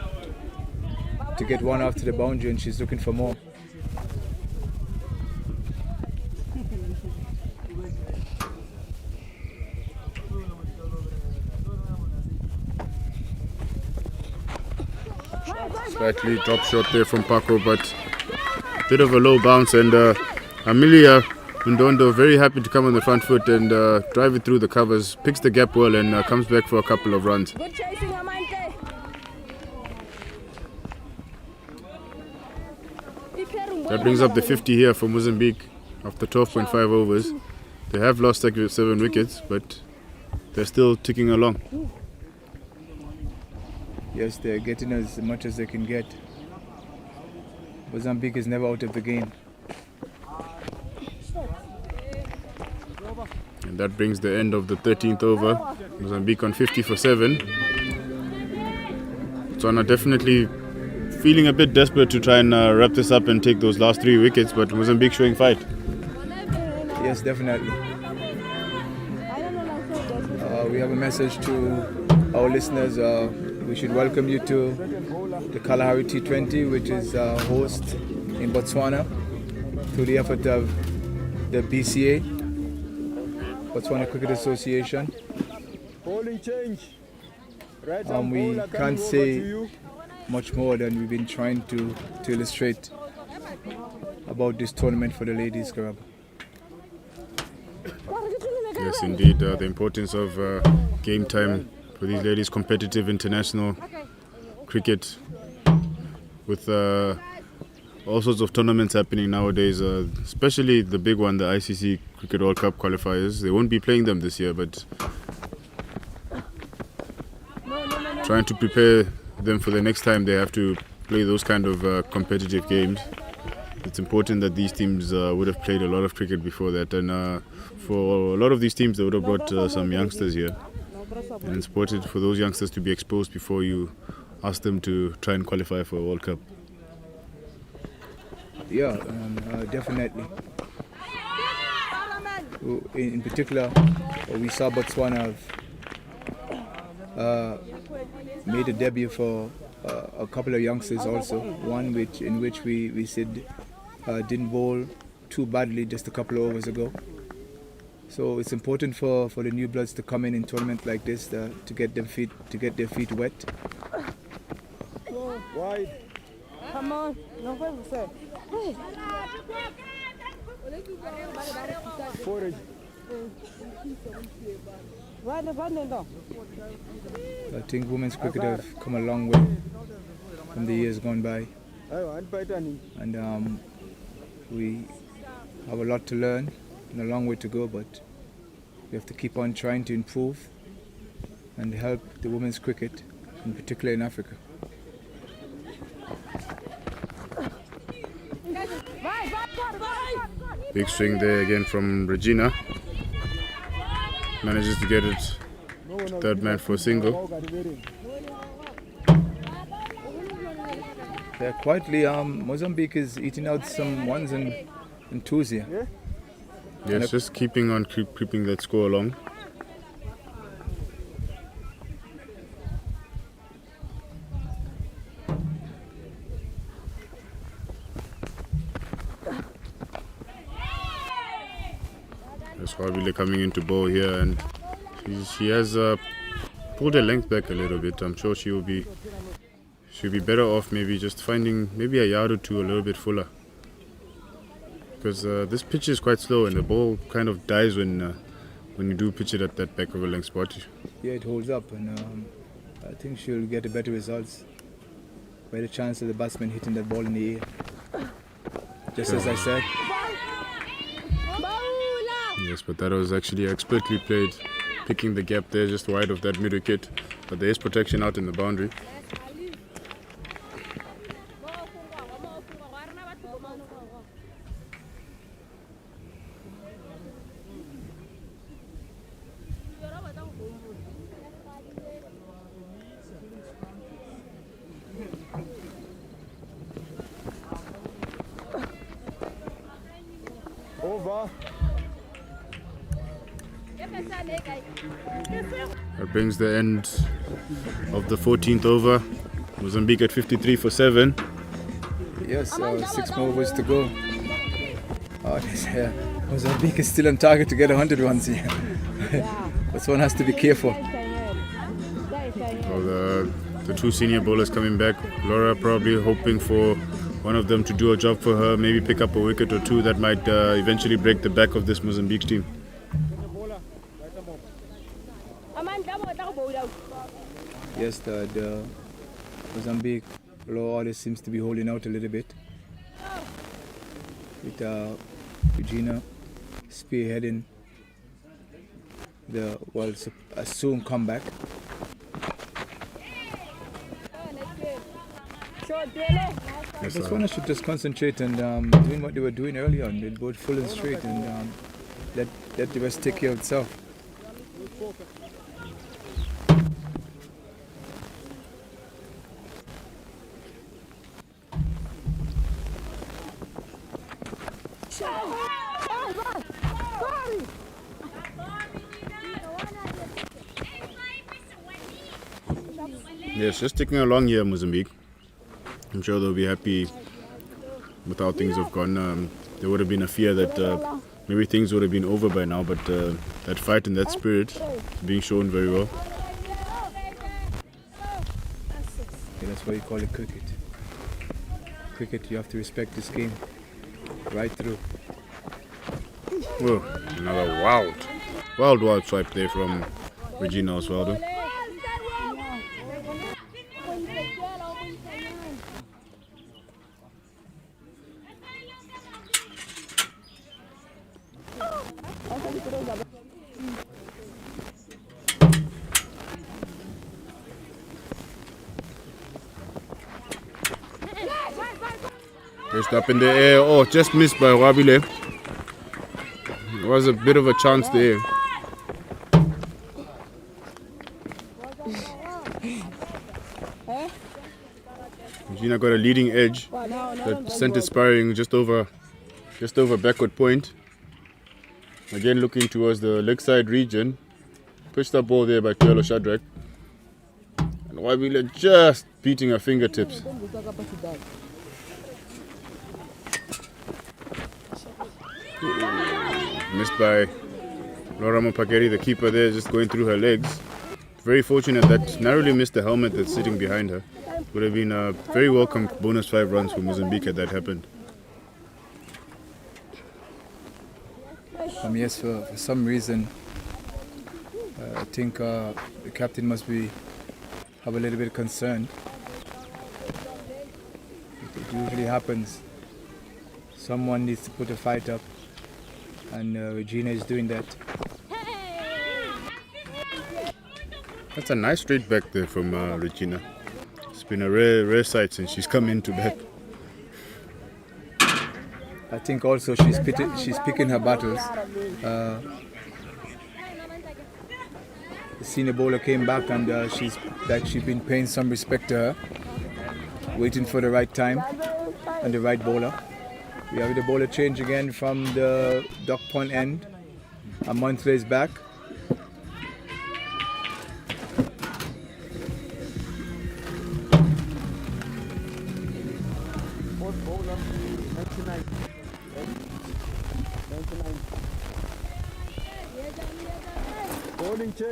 get one after the boundary, and she's looking for more. Slightly drop shot there from Paco, but bit of a low bounce, and Amelia Ndondo very happy to come on the front foot and drive it through the covers, picks the gap well and comes back for a couple of runs. Good chasing, Amante. That brings up the 50 here for Mozambique after 12.5 overs. They have lost 7 wickets, but they're still ticking along. Yes, they're getting as much as they can get. Mozambique is never out of the game. And that brings the end of the 13th over. Mozambique on 50 for 7. Botswana definitely feeling a bit desperate to try and wrap this up and take those last 3 wickets, but Mozambique showing fight. Yes, definitely. We have a message to our listeners. We should welcome you to the Kalahari T20, which is host in Botswana through the effort of the BCA, Botswana Cricket Association. Bowling change. Right We can't say much more than we've been trying to illustrate about this tournament for the ladies, Karab. Yes, indeed. The importance of game time for these ladies, competitive international cricket with all sorts of tournaments happening nowadays, especially the big one, the ICC Cricket World Cup qualifiers. They won't be playing them this year, but trying to prepare them for the next time they have to play those kind of competitive games. It's important that these teams would have played a lot of cricket before that, and for a lot of these teams they would have brought some youngsters here, and it's important for those youngsters to be exposed before you ask them to try and qualify for a World Cup. Yeah, definitely. In particular, we saw Botswana made a debut for a couple of youngsters also. One in which we said didn't bowl too badly just a couple of overs ago. So it's important for the new bloods to come in tournament like this to get their feet wet. Wide. Come on. No, what was that? Forage. I think women's cricket have come a long way from the years gone by, and we have a lot to learn and a long way to go, but we have to keep on trying to improve and help the women's cricket, in particular in Africa. Big swing there again from Regina. Manages to get it to third man for a single. Yeah, quietly, Mozambique is eating out some ones and twos here. Yes, just keeping on creeping that score along. That's Wabile coming into bowl here, and she has pulled her length back a little bit. I'm sure she'll be better off maybe just finding maybe a yard or two a little bit fuller, because this pitch is quite slow and the ball kind of dies when you do pitch it at that back of a length spot. Yeah, it holds up, and I think she'll get a better results. Better chance of the batsman hitting that ball in the air, just as I said. Yes, but that was actually expertly played, picking the gap there just wide of that mid wicket, but there is protection out in the boundary. Over. That brings the end of the 14th over. Mozambique at 53 for 7. Yes, 6 more overs to go. Mozambique is still on target to get 100 runs here. But one has to be careful. Well, the two senior bowlers coming back. Laura probably hoping for one of them to do a job for her, maybe pick up a wicket or two that might eventually break the back of this Mozambique team. Yes, the Mozambique low order seems to be holding out a little bit, with Regina spearheading the assumed comeback. Botswana should just concentrate and doing what they were doing earlier on. They both full and straight and let the rest take care of itself. Yes, just ticking along here, Mozambique. I'm sure they'll be happy with how things have gone. There would have been a fear that maybe things would have been over by now, but that fight and that spirit is being shown very well. Yeah, that's why you call it cricket. Cricket, you have to respect this game right through. Whoa, another wild swipe there from Regina Osvaldo. Just up in the air. Oh, just missed by Wabile. There was a bit of a chance there. Gina got a leading edge that sent it spiraling just over backward point. Again looking towards the leg side region. Pushed that ball there by Tiolo Shadrack. And Wabile just beating her fingertips. Missed by Laura Mopakeri, the keeper there, just going through her legs. Very fortunate that narrowly missed the helmet that's sitting behind her. Would have been a very welcome bonus 5 runs for Mozambique had that happened. Yes, for some reason, I think the captain must have a little bit of concern. It usually happens. Someone needs to put a fight up, and Regina is doing that. That's a nice straight back there from Regina. It's been a rare sight since she's come into bat. I think also she's picking her battles. The senior bowler came back and she's been paying some respect to her, waiting for the right time and the right bowler. We have the bowler change again from the duck pond end. Amantre is back.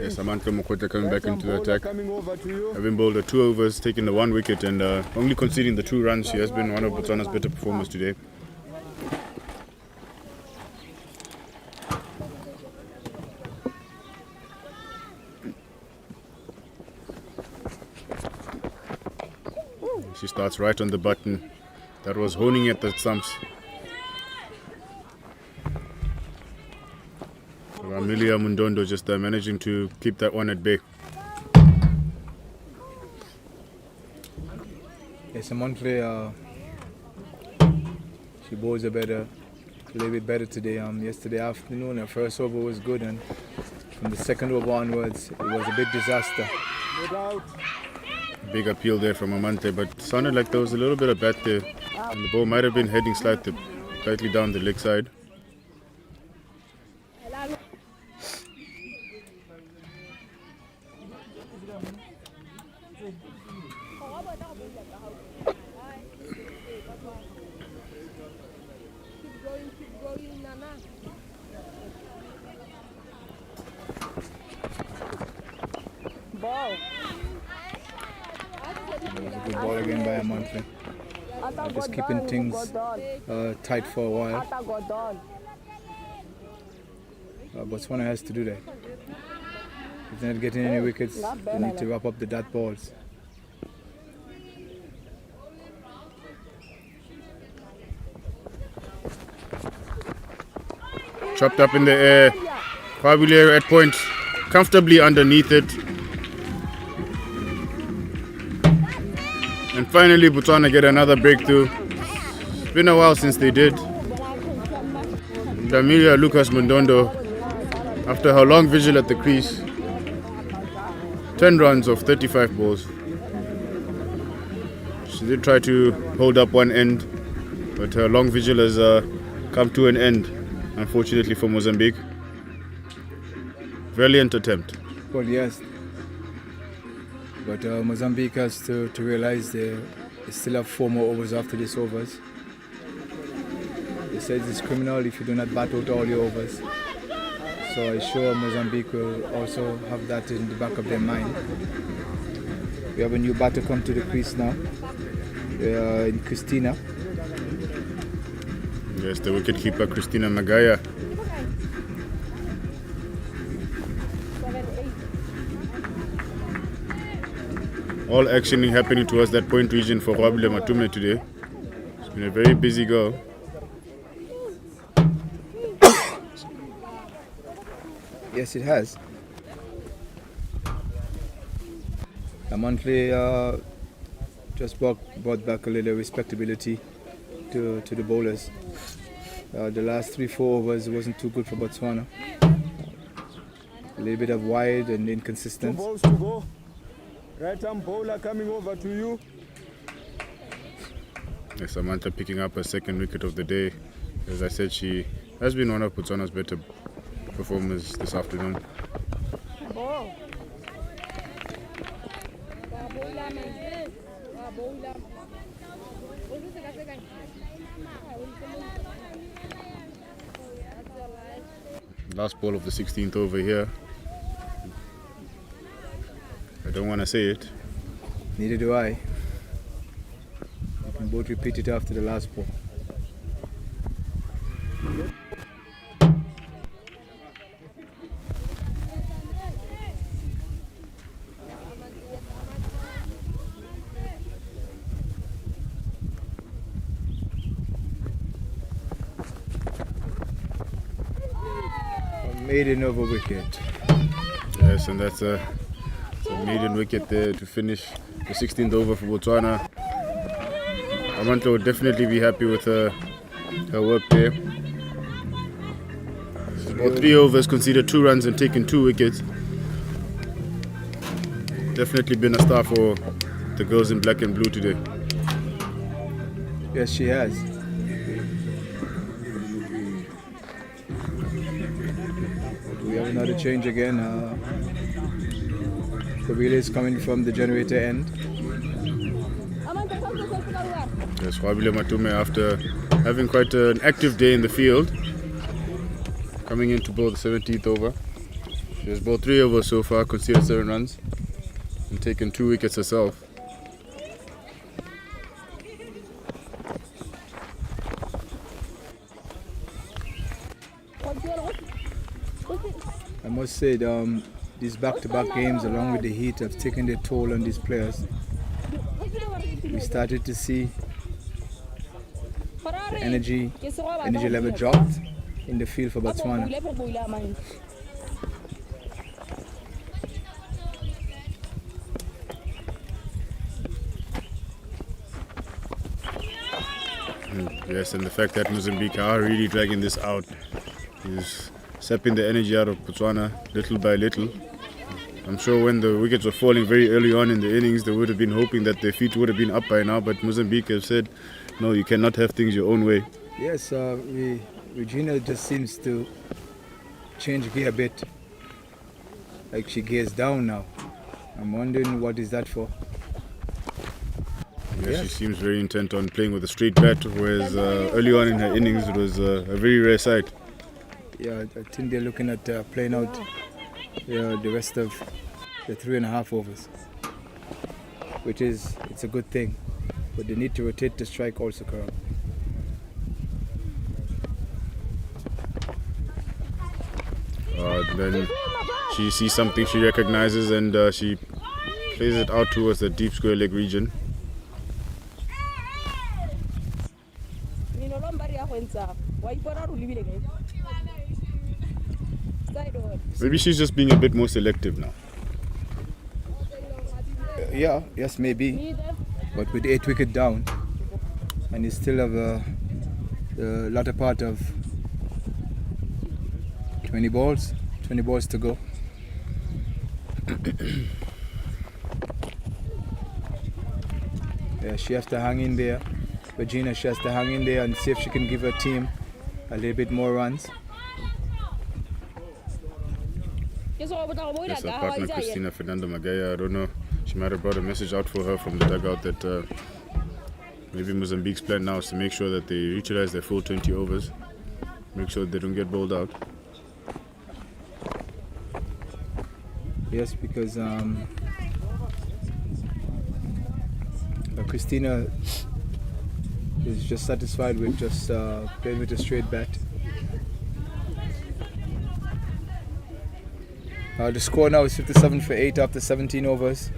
Yes, Amantle Mokweta coming back into the attack. Coming over to you. Having bowled the 2 overs, taking the 1 wicket and only conceding the 2 runs, she has been one of Botswana's better performers today. She starts right on the button. That was honing at the stumps. Amelia Mundondo just managing to keep that one at bay. Yes, Amantre, she bowls a little bit better today. Yesterday afternoon, her first over was good, and from the second over onwards, it was a big disaster. Big appeal there from Amante, but it sounded like there was a little bit of bat there, and the ball might have been heading slightly down the leg side. It was a good ball again by Amantre. just keeping things tight for a while. Botswana has to do that. If they're not getting any wickets, they need to wrap up the dot balls. Chopped up in the air. Kwabule at point, comfortably underneath it. And finally, Botswana get another breakthrough. It's been a while since they did. Damilia Lucas Mundondo, after her long vigil at the crease, 10 runs of 35 balls. She did try to hold up one end, but her long vigil has come to an end, unfortunately for Mozambique. Valiant attempt. Well, yes. But Mozambique has to realize they still have 4 more overs after these overs. They said it's criminal if you do not bat out all your overs. So I'm sure Mozambique will also have that in the back of their mind. We have a new batter come to the crease now, in Christina. Yes, the wicketkeeper Christina Magaya. All action happening towards that point region for Kwabule Matume today. It's been a very busy go. Yes, it has. A monthly just brought back a little respectability to the bowlers. The last 3-4 overs wasn't too good for Botswana. A little bit of wide and 2 inconsistent. balls to go. Right arm bowler coming over to you. Yes, Samantha picking up her second wicket of the day. As I said, she has been one of Botswana's better performers this afternoon. Last ball of the 16th over here. I don't want to say it. Neither do I. You can both repeat it after the last ball. Maiden over wicket. Yes, and that's a maiden wicket there to finish the 16th over for Botswana. Amantla would definitely be happy with her work there. About 3 overs, conceded 2 runs and taken 2 wickets. Definitely been a star for the girls in black and blue today. Yes, she has. We have another change again. The relay is coming from the generator end. Yes, Kwabule Matume, after having quite an active day in the field, coming in to bowl the 17th over. She has bowled 3 overs so far, conceded 7 runs, and taken 2 wickets herself. I must say, these back-to-back games, along with the heat, have taken their toll on these players. We started to see the energy level dropped in the field for Botswana. Yes, and the fact that Mozambique are really dragging this out is sapping the energy out of Botswana little by little. I'm sure when the wickets were falling very early on in the innings, they would have been hoping that their feet would have been up by now, but Mozambique have said, no, you cannot have things your own way. Yes, Regina just seems to change gear a bit. Like she gears down now. I'm wondering what is that for? Yes, she seems very intent on playing with a straight bat, whereas early on in her innings it was a very rare sight. Yeah, I think they're looking at playing out the rest of the 3.5 overs, which is, it's a good thing. but they need to rotate the strike also, Karam. Then she sees something she recognizes and she plays it out towards the deep square leg region. Maybe she's just being a bit more selective now. Yes, maybe. But with 8 wickets down, and you still have the latter part of 20 balls to go. Yeah, she has to hang in there. Regina, she has to hang in there and see if she can give her team a little bit more runs. Yes, her partner Christina Fernando Magaya, I don't know, she might have brought a message out for her from the dugout that maybe Mozambique's plan now is to make sure that they utilize their full 20 overs, make sure they don't get bowled out. Yes, because Christina is just satisfied with just playing with a straight bat. The score now is 57 for 8 after 17 overs.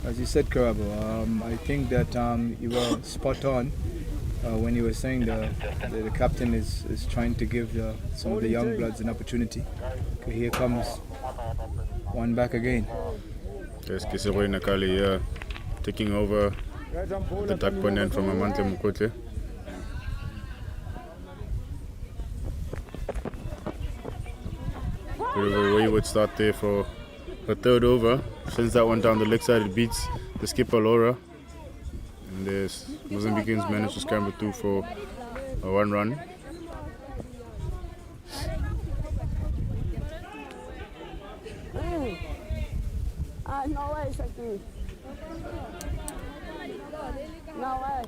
As you said, Karabo, I think that you were spot on when you were saying the captain is trying to give some of the young bloods an opportunity. Okay, here comes one back again. Yes, Kisero Nakali here taking over the duck pennant from Amante Mukote. Bit of a wayward start there for her third over. Sends that one down the leg side, it beats the skipper Laura. And there's Mozambicans managed to scramble through for a 1 run. No way, Shaki. No way.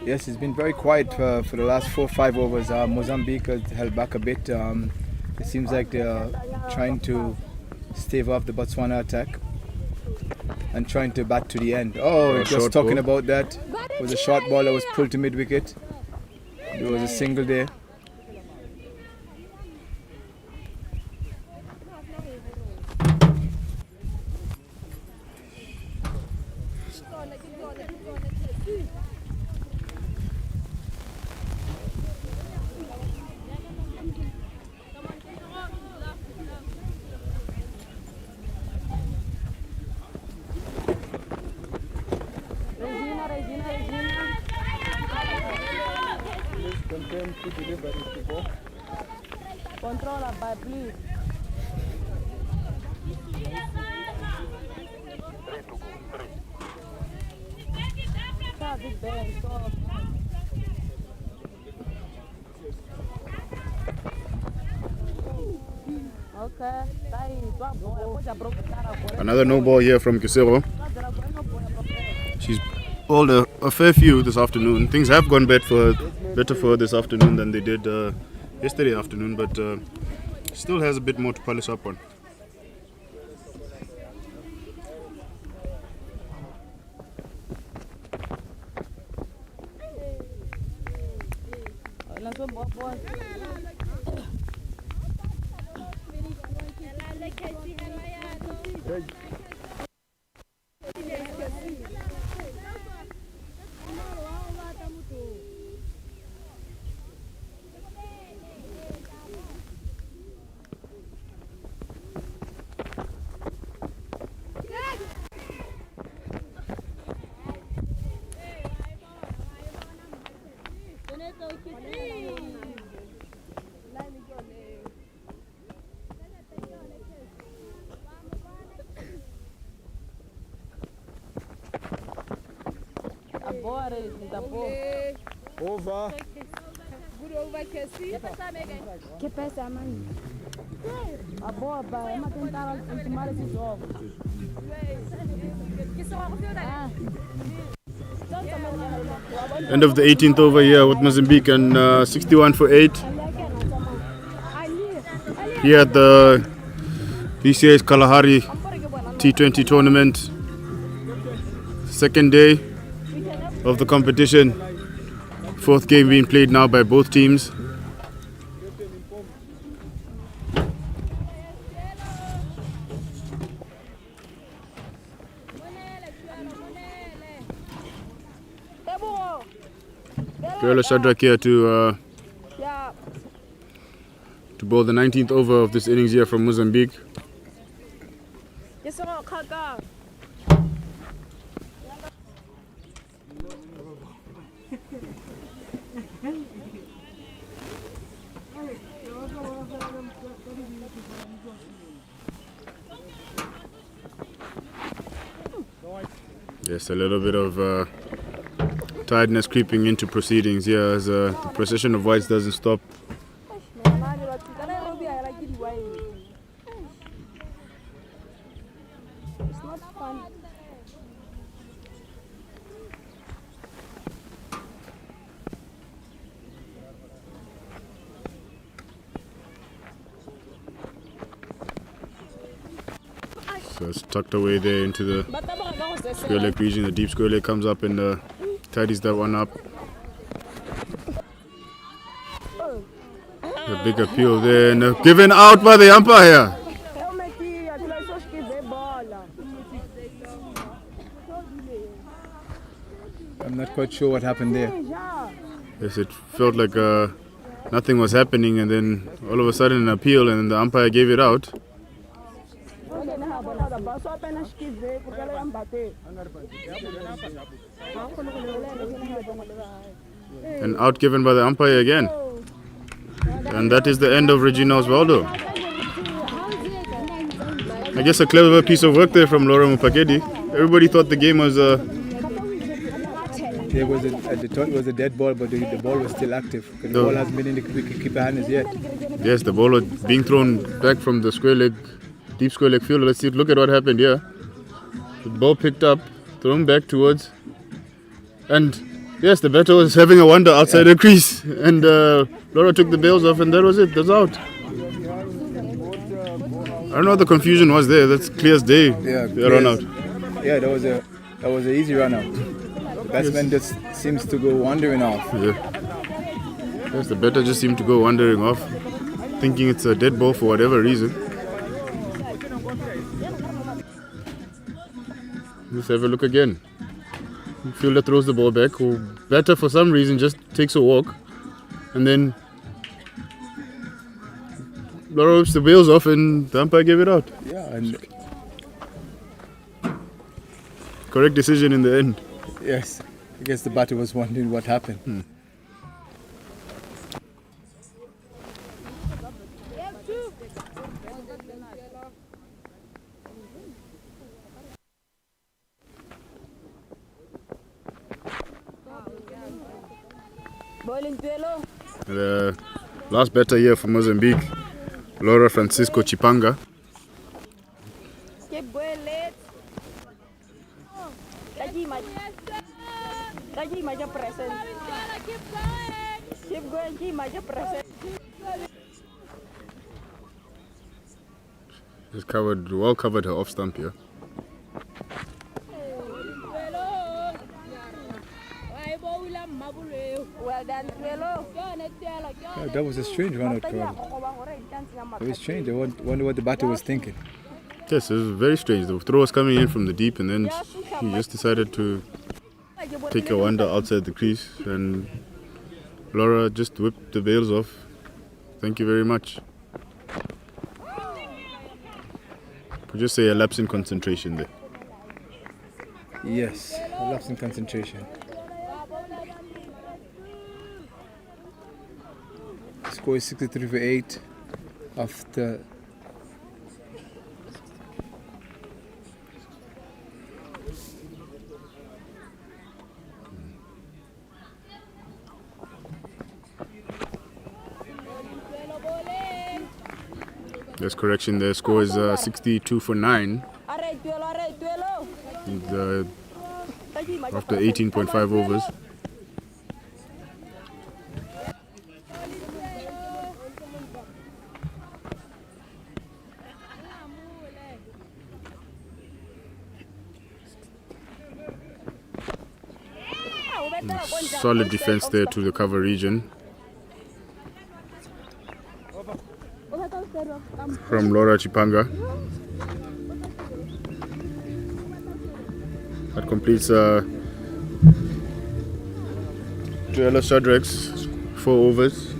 Yes, it's been very quiet for the last 4 or 5 overs. Mozambique has held back a bit. It seems like they're trying to stave off the Botswana attack and trying to bat to the end. Oh, just talking about that. It was a short ball that was pulled to mid-wicket. There was a single there. Controller by please. Big bang, so. Okay, Another no ball here from Kisero. She's bowled a fair few this afternoon. Things have gone better for her this afternoon than they did yesterday afternoon, but still has a bit more to polish up on. Agora, tá bom. Over. Good over, Casey. Que pesa, mãe? A boa, pai. Mas tentar tomar esse jogo. End of the 18th over here with Mozambique and 61 for 8 here at the BCA's Kalahari T20 tournament. Second day of the competition. Fourth game being played now by both teams. Joel Shadrack here to bowl the 19th over of this innings here from Mozambique. Yes, a little bit of tiredness creeping into proceedings here as the procession of whites doesn't stop. It's not fun. So it's tucked away there into the square leg region. The deep square leg comes up and tidies that one up. A big appeal there and given out by the umpire. I'm not quite sure what happened there. Yes, it felt like nothing was happening, and then all of a sudden an appeal, and the umpire gave it out. And out given by the umpire again. And that is the end of Regina Osvaldo. I guess a clever piece of work there from Laura Mupakedi. Everybody thought the game was There was a dead ball, but the ball was still active. The ball hasn't been in the keeper hands yet. Yes, the ball was being thrown back from the square leg, deep square leg field. Let's see, look at what happened here. The ball picked up, thrown back towards, and yes, the batter was having a wander outside the crease, and Laura took the bails off, and that was it. That's out. I don't know what the confusion was there. That's clear as day. Yeah, they run out. Yeah, that was an easy run out. The batsman just seems to go wandering off. Yeah. Yes, the batter just seemed to go wandering off, thinking it's a dead ball for whatever reason. Let's have a look again. Fielder throws the ball back, who batter for some reason just takes a walk, and then Laura whips the bails off and the umpire gave it out. Yeah, and correct decision in the end. yes, I guess the batter was wondering what happened. The last batter here for Mozambique, Laura Francisco Chipanga. Keep going late. Present. Keep going, present. She's well covered her off stump here. Well done, Twelo. Yeah, that was a strange run out. Very strange. I wonder what the batter was thinking. Yes, it was very strange. The throw was coming in from the deep, and then he just decided to take a wander outside the crease, and Laura just whipped the bails off. Thank you very much. Could just say a lapse in concentration there. Yes, a lapse in concentration. Score is 63 for 8 after There's correction. Their score is 62 for 9. And, after 18.5 overs. Solid defense there to the cover region from Laura Chipanga. That completes Joella Shadrack's 4 overs.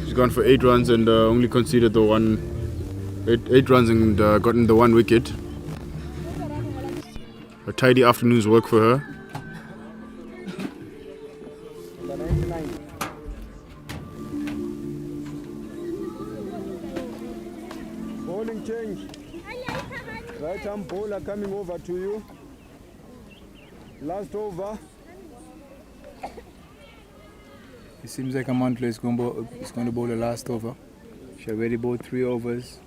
She's gone for 8 runs and only conceded the 8 runs and gotten the 1 wicket. A tidy afternoon's work for her. Bowling change. Right arm bowler coming over to you. Last over. It seems like Amantla is going to bowl the last over. She already bowled 3 overs,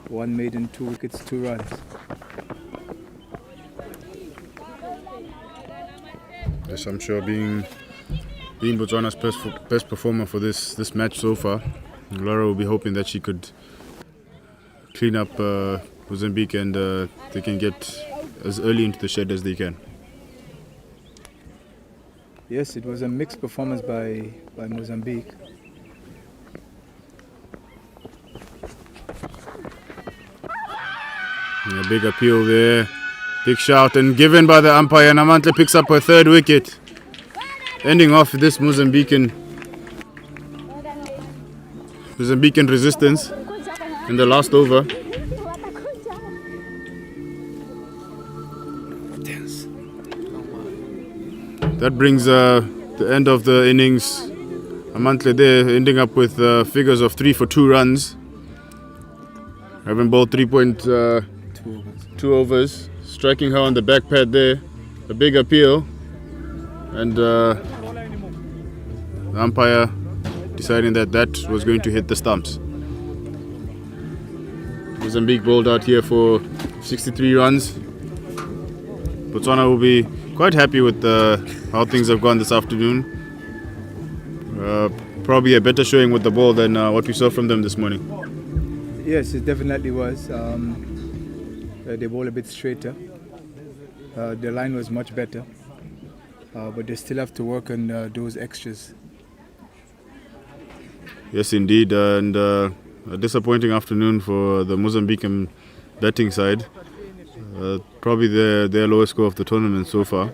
1 maiden, 2 wickets, 2 runs. Yes, I'm sure being Botswana's best performer for this match so far, Laura will be hoping that she could clean up Mozambique and they can get as early into the shed as they can. Yes, it was a mixed performance by Mozambique. A big appeal there, big shout and given by the umpire. Namantla picks up her 3rd wicket, ending off this Mozambican resistance in the last over. That brings the end of the innings. Amantla there ending up with figures of 3 for 2 runs. Having bowled 3.2 overs. Striking her on the back pad there. A big appeal. And the umpire deciding that was going to hit the stumps. Mozambique bowled out here for 63 runs. Botswana will be quite happy with how things have gone this afternoon. Probably a better showing with the ball than what we saw from them this morning. Yes, it definitely was. They bowled a bit straighter. The line was much better. But they still have to work on those extras. Yes, indeed. And a disappointing afternoon for the Mozambican batting side. Probably their lowest score of the tournament so far.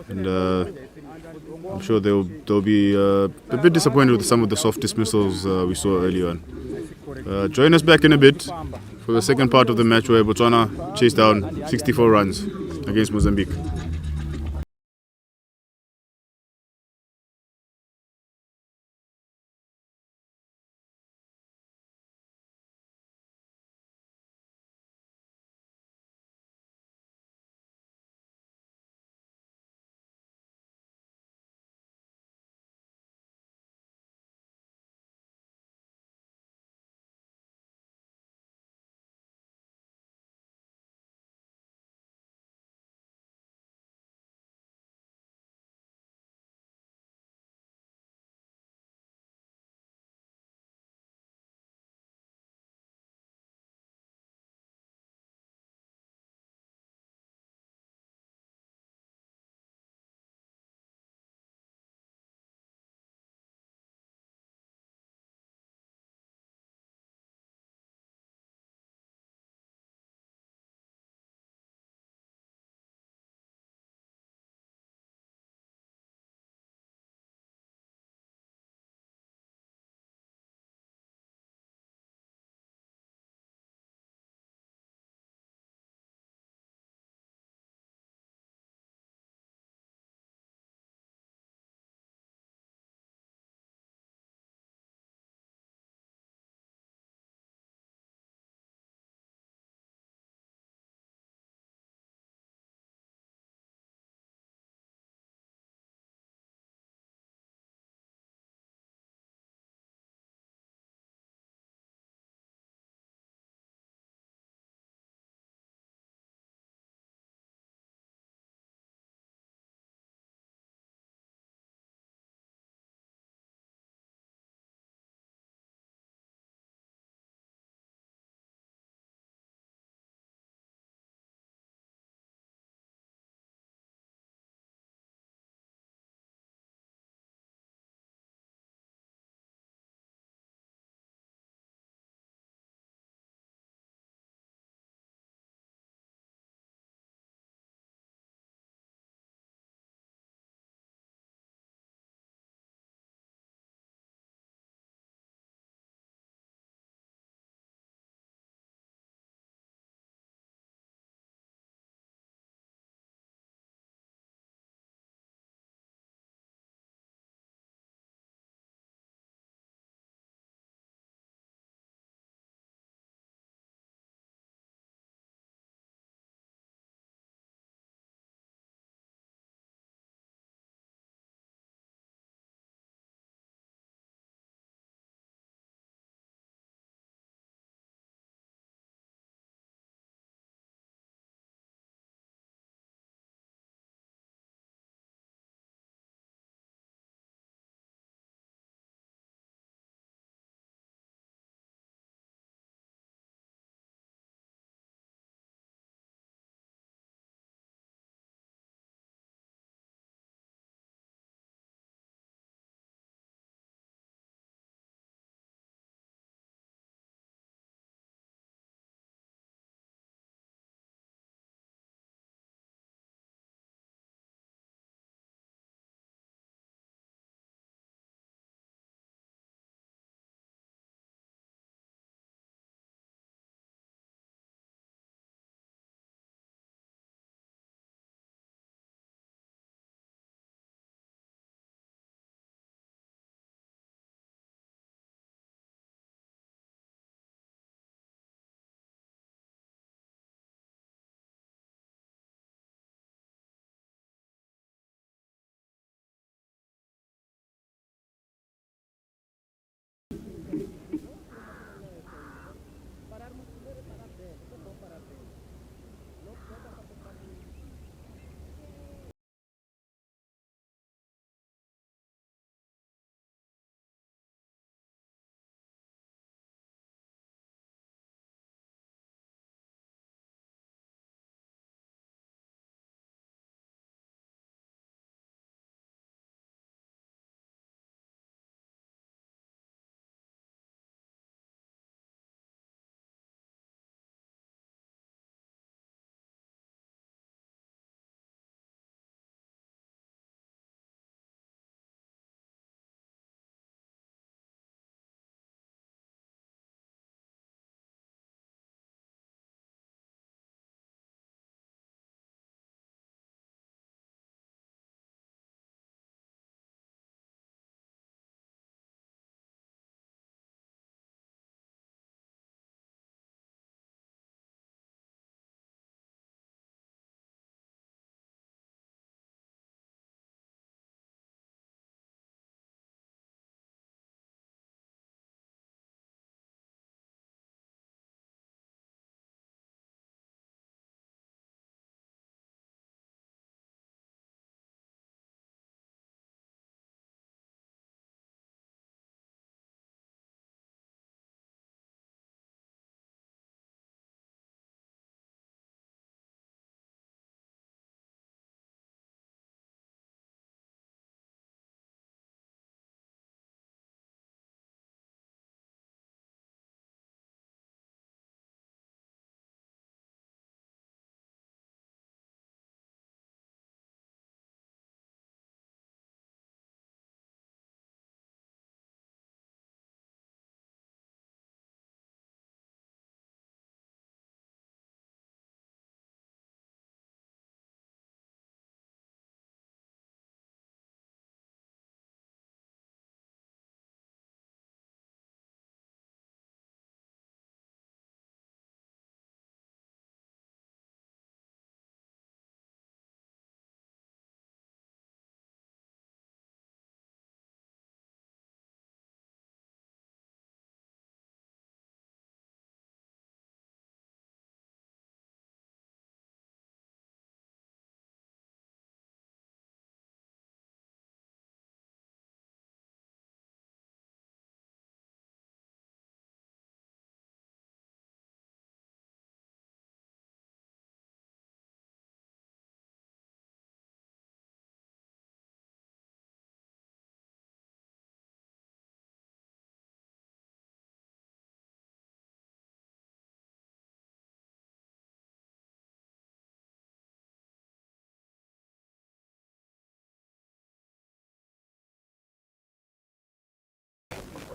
And I'm sure they'll be a bit disappointed with some of the soft dismissals we saw early on. Join us back in a bit for the second part of the match where Botswana chased down 64 runs against Mozambique.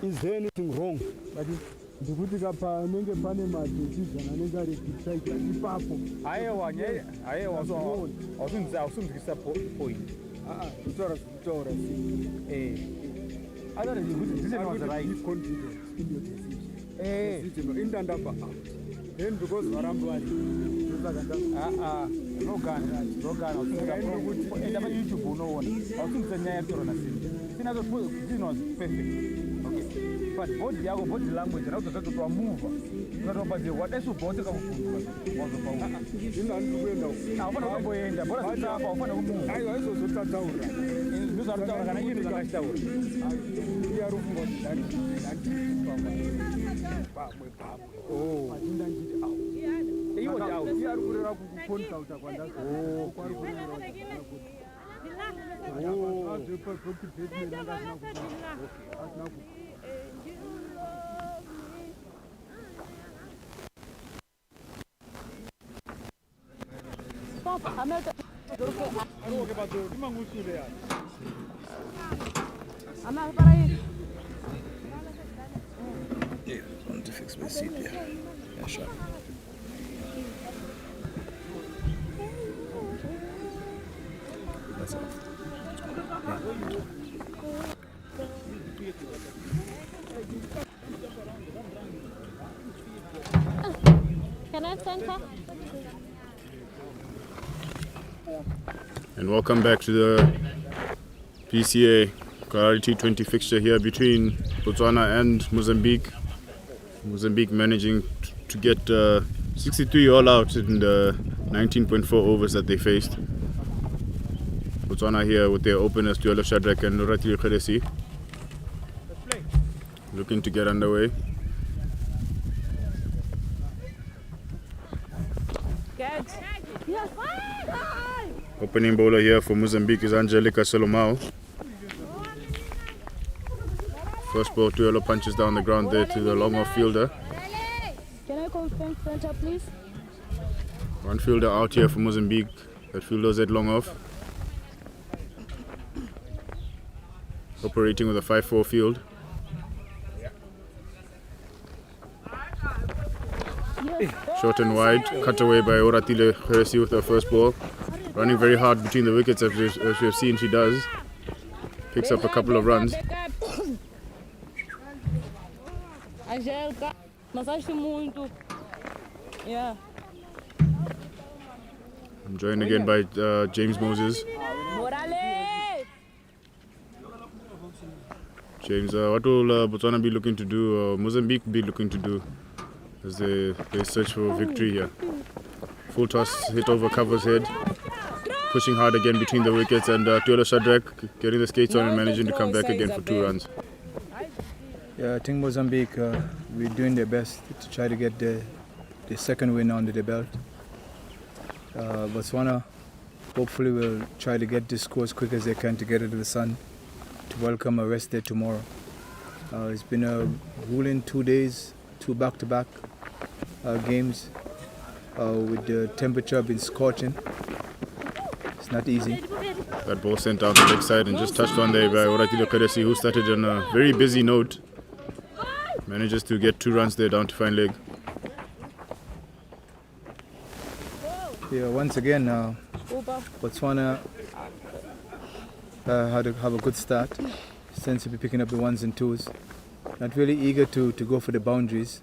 Is there anything wrong? Ndikuti panenge pane madhotizana anenge ari kutsvaika ipapo. Aiwa ausundikisa point. Kutaura zvekutaura I thought this was right. Be confident in your decision. Indandaba out. Then because varambo vari. No gun. Ndaba YouTube unoona. Ausundisa nyaya yatorona sini. Sinazo was perfect. But body language to move. What else would bother Yeah, I want to fix my seat there. Yeah, sure. That's all. Can I stand her? And welcome back to the BCA Kalahari T20 fixture here between Botswana and Mozambique. Mozambique managing to get 63 all out in the 19.4 overs that they faced. Botswana here with their openers Tuelo Shadrack and Noratili Kheresi looking to get underway. Opening bowler here for Mozambique is Angelica Solomao. First ball, Tuelo punches down the ground there to the long off fielder. Can I confirm center, please? One fielder out here for Mozambique. That fielder's at long off. Operating with a 5-4 field. Short and wide, cut away by Oratile Kheresi with her first ball. Running very hard between the wickets as we have seen she does. Picks up a couple of runs. Angelica, mas acho muito. Yeah. I'm joined again by James Moses. James, what will Botswana be looking to do, Mozambique be looking to do as they search for victory here? Full toss, hit over cover's head. Pushing hard again between the wickets, and Tuelo Shadrack getting the skates on and managing to come back again for 2 runs. Yeah, I think Mozambique, we're doing their best to try to get the second win under the belt. Botswana hopefully will try to get this score as quick as they can to get it to the sun to welcome a rest day tomorrow. It's been a grueling 2 days, 2 back-to-back games with the temperature been scorching. It's not easy. That ball sent down the leg side and just touched on there by Oratile Kheresi, who started on a very busy note. Manages to get 2 runs there down to fine leg. Yeah, once again, Botswana have a good start. Seems to be picking up the 1s and 2s. Not really eager to go for the boundaries.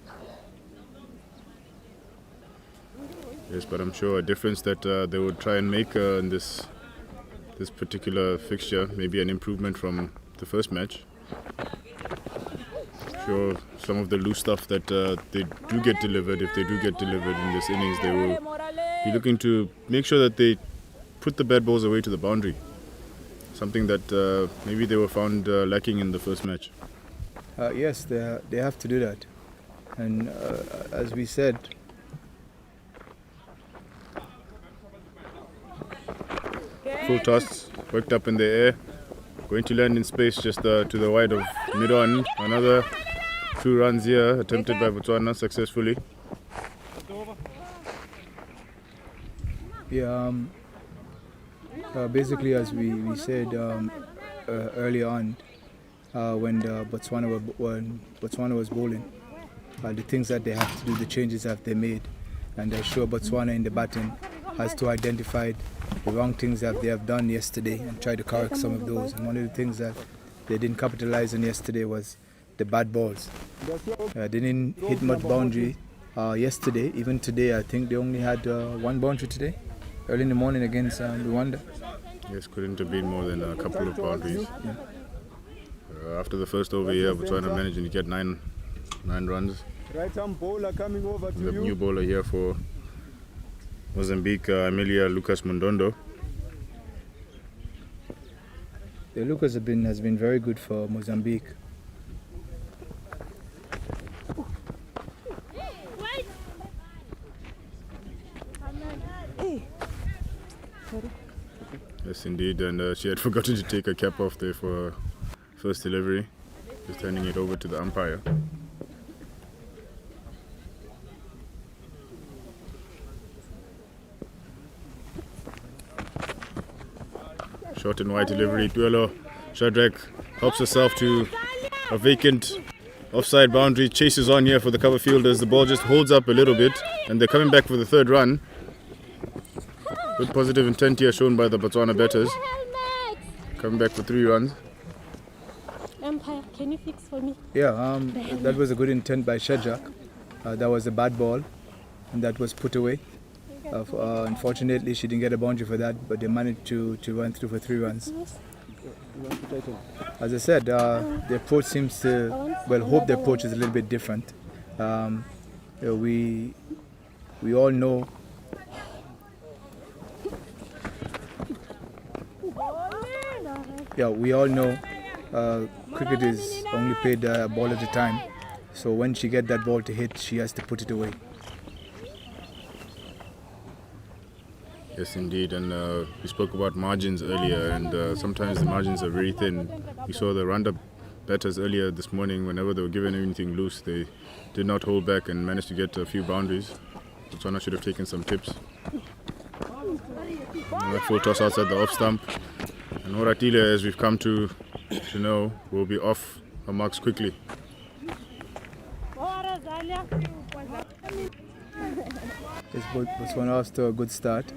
Yes, but I'm sure a difference that they would try and make in this particular fixture, maybe an improvement from the first match. Sure, some of the loose stuff that they do get delivered, if they do get delivered in this innings, they will be looking to make sure that they put the bad balls away to the boundary. Something that maybe they were found lacking in the first match. Yes, they have to do that. And as we said, full toss, worked up in the air, going to land in space just to the wide of mid-on. Another 2 runs here, attempted by Botswana successfully. yeah, basically as we said earlier on, when Botswana was bowling. The things that they have to do, the changes that they made, and I'm sure Botswana in the batting has to identify the wrong things that they have done yesterday and try to correct some of those. And one of the things that they didn't capitalize on yesterday was the bad balls. They didn't hit much boundary yesterday. Even today, I think they only had one boundary today, early in the morning against Rwanda. Yes, couldn't have been more than a couple of boundaries. After the first over here, Botswana managed to get nine runs. Right arm bowler coming over to The you. new bowler here for Mozambique, Emilia Lucas Mondondo. The Lucas has been very good for Mozambique. Yes, indeed, and she had forgotten to take her cap off there for her first delivery. Just turning it over to the umpire. Short and wide delivery. Tuelo Shadrack helps herself to a vacant offside boundary. Chases on here for the cover fielders. The ball just holds up a little bit, and they're coming back for the third run. Good positive intent here shown by the Botswana batters. Coming back for 3 runs. Umpire, can you fix for me? Yeah, that was a good intent by Shadrack. That was a bad ball, and that was put away. Unfortunately, she didn't get a boundary for that, but they managed to run through for 3 runs. As I said, the approach seems to, hope the approach is a little bit different. We all know cricket is only played a ball at a time. So when she gets that ball to hit, she has to put it away. Yes, indeed, and we spoke about margins earlier, and sometimes the margins are very thin. We saw the Rwanda batters earlier this morning. Whenever they were given anything loose, they did not hold back and managed to get a few boundaries. Botswana should have taken some tips. And that full toss outside the off stump. And Oratile, as we've come to know, will be off her marks quickly. Botswana off to a good start.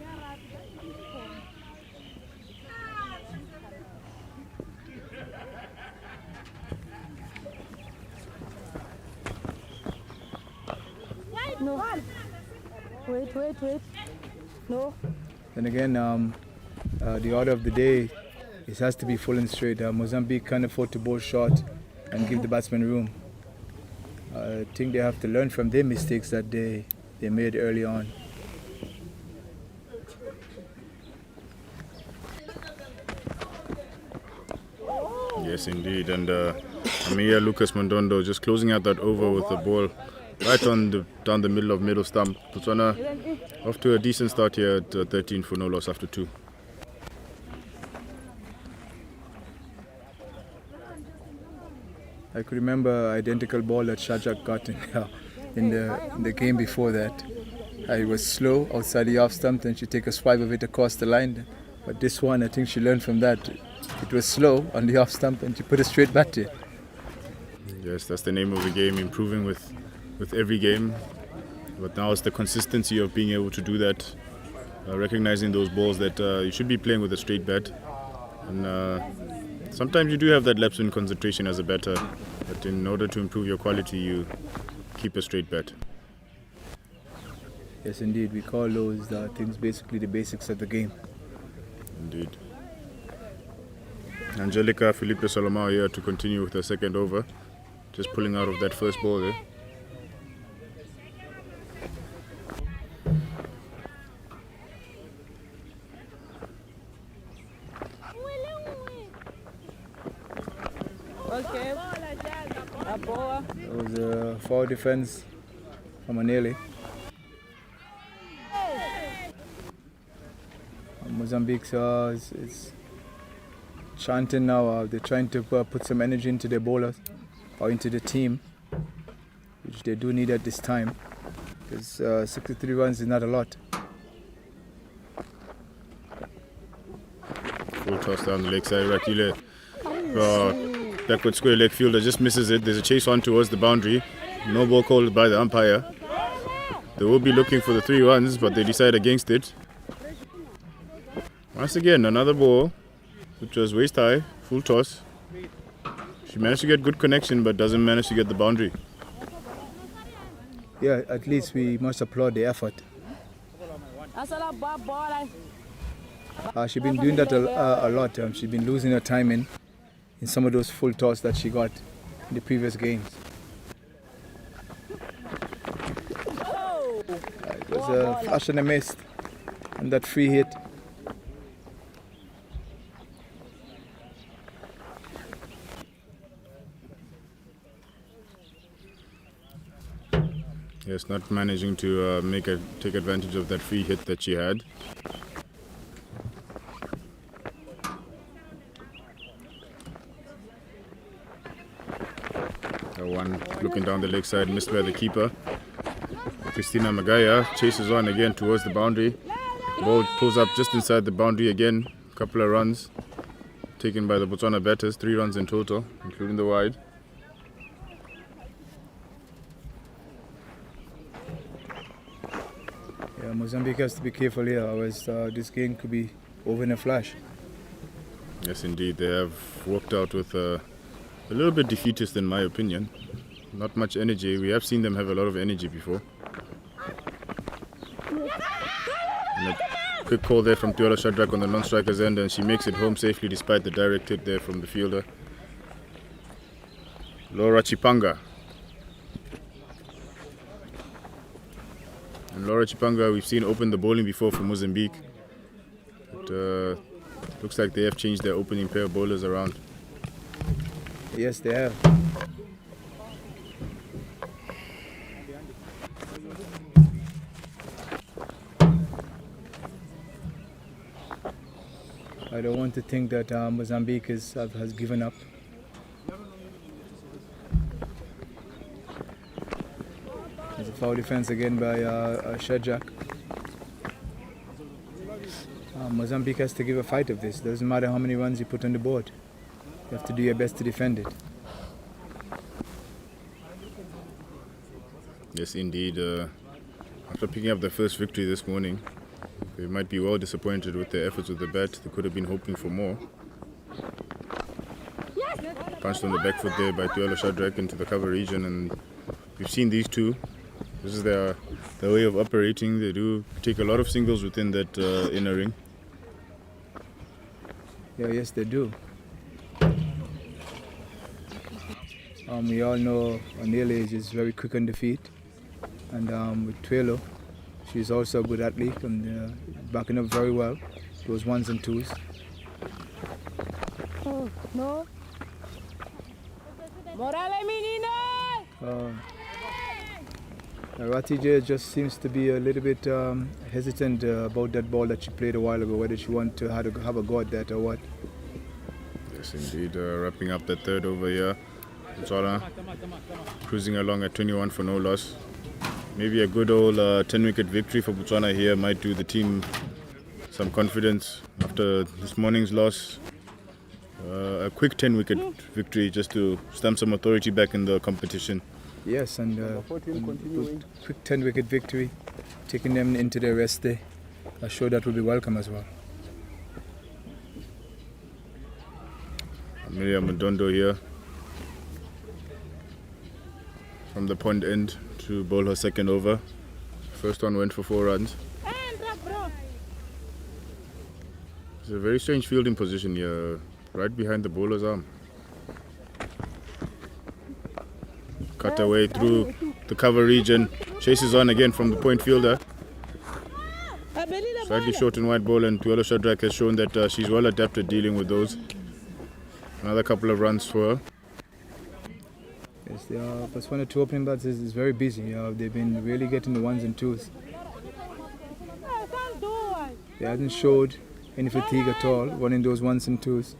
No. Wait. No. Then again, the order of the day, it has to be full and straight. Mozambique can't afford to bowl short and give the batsman room. I think they have to learn from their mistakes that they made early on. Yes, indeed, and Amia Lucas Mondondo just closing out that over with the ball right down the middle of middle stump. Botswana off to a decent start here at 13 for no loss after 2. I could remember identical ball that Shadrack got in the game before that. It was slow outside the off stump, and she take a swipe of it across the line. But this one, I think she learned from that. It was slow on the off stump, and she put it straight back to it. Yes, that's the name of the game, improving with every game. But now it's the consistency of being able to do that, recognizing those balls that you should be playing with a straight bat. And sometimes you do have that lapse in concentration as a batter, but in order to improve your quality, you keep a straight bat. Yes, indeed. We call those things basically the basics of the game. Indeed. Angelica Felipe Solomao here to continue with the second over. Just pulling out of that first ball there. Okay. It was a forward defense from Anele. Mozambique is chanting now. They're trying to put some energy into their bowlers or into the team, which they do need at this time, because 63 runs is not a lot. Full toss down the leg side. Rakile backward square leg fielder just misses it. There's a chase on towards the boundary. No ball called by the umpire. They will be looking for the 3 runs, but they decide against it. Once again, another ball, which was waist high, full toss. She managed to get good connection, but doesn't manage to get the boundary. Yeah, at least we must applaud the effort. She's been doing that a lot. She's been losing her time in some of those full toss that she got in the previous games. It was a flash and a miss, and that free hit. Yes, not managing to take advantage of that free hit that she had. One looking down the leg side, missed by the keeper. Christina Magaya chases on again towards the boundary. Ball pulls up just inside the boundary again. Couple of runs taken by the Botswana batters, 3 runs in total, including the wide. Yeah, Mozambique has to be careful here, otherwise this game could be over in a flash. Yes, indeed, they have walked out with a little bit defeatist in my opinion. Not much energy. We have seen them have a lot of energy before. And a quick call there from Tuelo Shadrack on the non-striker's end, and she makes it home safely despite the direct hit there from the fielder. Laura Chipanga. And Laura Chipanga, we've seen open the bowling before for Mozambique. But looks like they have changed their opening pair of bowlers around. Yes, they have. I don't want to think that Mozambique has given up. There's a foul defense again by Shadrack. Mozambique has to give a fight of this. Doesn't matter how many runs you put on the board. You have to do your best to defend it. Yes, indeed. After picking up the first victory this morning, they might be well disappointed with their efforts with the bat. They could have been hoping for more. Punched on the back foot there by Tuelo Shadrack into the cover region, and we've seen these two. This is their way of operating. They do take a lot of singles within that inner ring. Yeah, yes, they do. We all know Anele is very quick on the feet, and with Tuelo, she's also a good athlete and backing up very well. Those 1s and 2s. Oh, no. Morale, menina! Ratije just seems to be a little bit hesitant about that ball that she played a while ago, whether she wants to have a go at that or what. Yes, indeed. Wrapping up the third over here. Botswana cruising along at 21 for no loss. Maybe a good old 10-wicket victory for Botswana here might do the team some confidence after this morning's loss. A quick 10-wicket victory just to stamp some authority back in the competition. Yes, and quick 10-wicket victory, taking them into their rest day. I'm sure that will be welcome as well. Amelia Madondo here from the pond end to bowl her second over. First one went for 4 runs. It's a very strange fielding position here, right behind the bowler's arm. Cut away through the cover region. Chases on again from the point fielder. Slightly short and wide ball, and Tuelo Shadrack has shown that she's well adapted dealing with those. Another couple of runs for her. Yes, the Botswana two opening bats is very busy. They've been really getting the 1s and 2s. They haven't showed any fatigue at all running those 1s and 2s.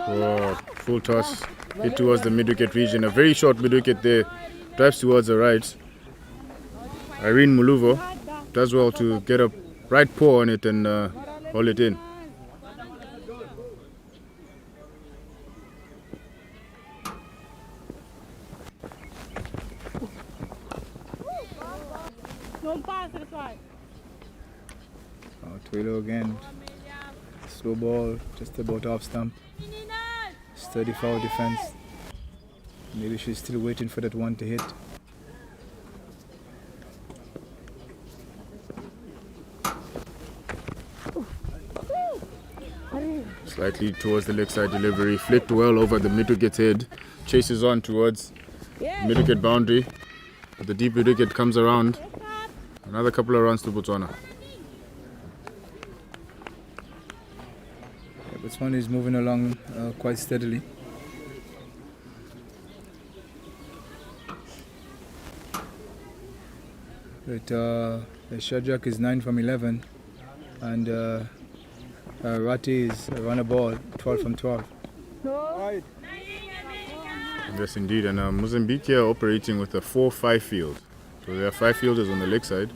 Oh, full toss, hit towards the mid-wicket region. A very short mid-wicket there, drives towards the right. Irene Muluvo does well to get a right paw on it and haul it in. Twilo again. Slow ball, just about off stump. Sturdy foul defense. Maybe she's still waiting for that one to hit. Slightly towards the leg side delivery, flicked well over the mid-wicket's head, chases on towards mid-wicket boundary. The deep mid-wicket comes around. Another couple of runs to Botswana. Botswana is moving along quite steadily. But Shajak is 9 from 11 and Rati is a runner ball 12 from 12. Yes, indeed. And Mozambique are operating with a 4-5 field. So there are 5 fielders on the leg side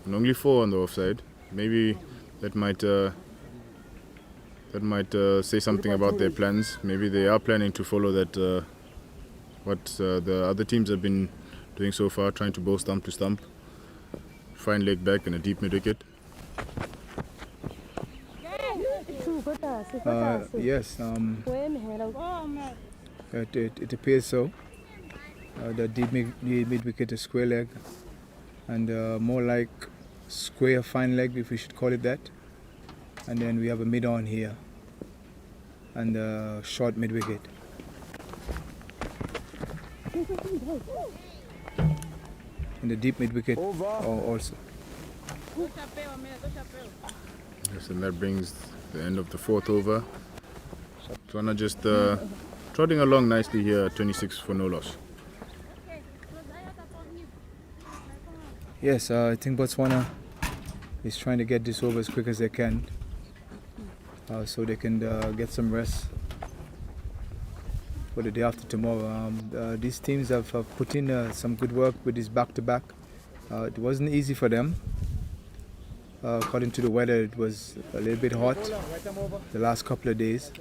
and only 4 on the offside. Maybe that might say something about their plans. Maybe they are planning to follow that what the other teams have been doing so far, trying to bowl stump to stump, fine leg back and a deep mid wicket. Yes, it appears so. The deep mid wicket is square leg and more like square fine leg, if we should call it that. And then we have a mid on here and a short mid wicket. And the deep mid wicket also. Yes, and that brings the end of the 4th over. Botswana just trotting along nicely here, 26 for no loss. Yes, I think Botswana is trying to get this over as quick as they can. So they can get some rest for the day after tomorrow. These teams have put in some good work with this back-to-back. It wasn't easy for them. According to the weather, it was a little bit hot the last couple of days.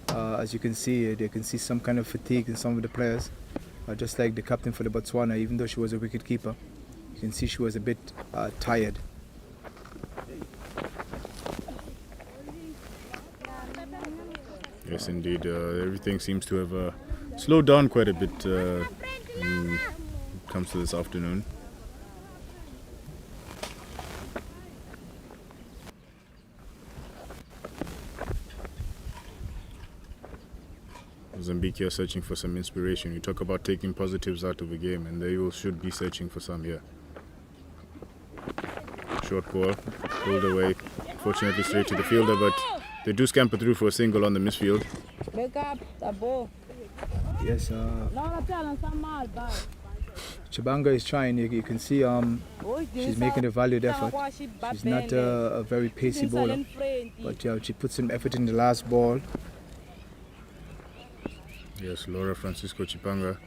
As you can see, they can see some kind of fatigue in some of the players. Just like the captain for the Botswana, even though she was a wicket keeper, you can see she was a bit tired. Yes, indeed. Everything seems to have slowed down quite a bit when it comes to this afternoon. Mozambique are searching for some inspiration. You talk about taking positives out of a game, and they should be searching for some here. Short ball, pulled away, fortunately straight to the fielder, but they do scamper through for a single on the misfield. Yes, Chibanga is trying. You can see she's making a valued effort. She's not a very pacey bowler, but she put some effort in the last ball. Yes, Laura Francisco Chipanga,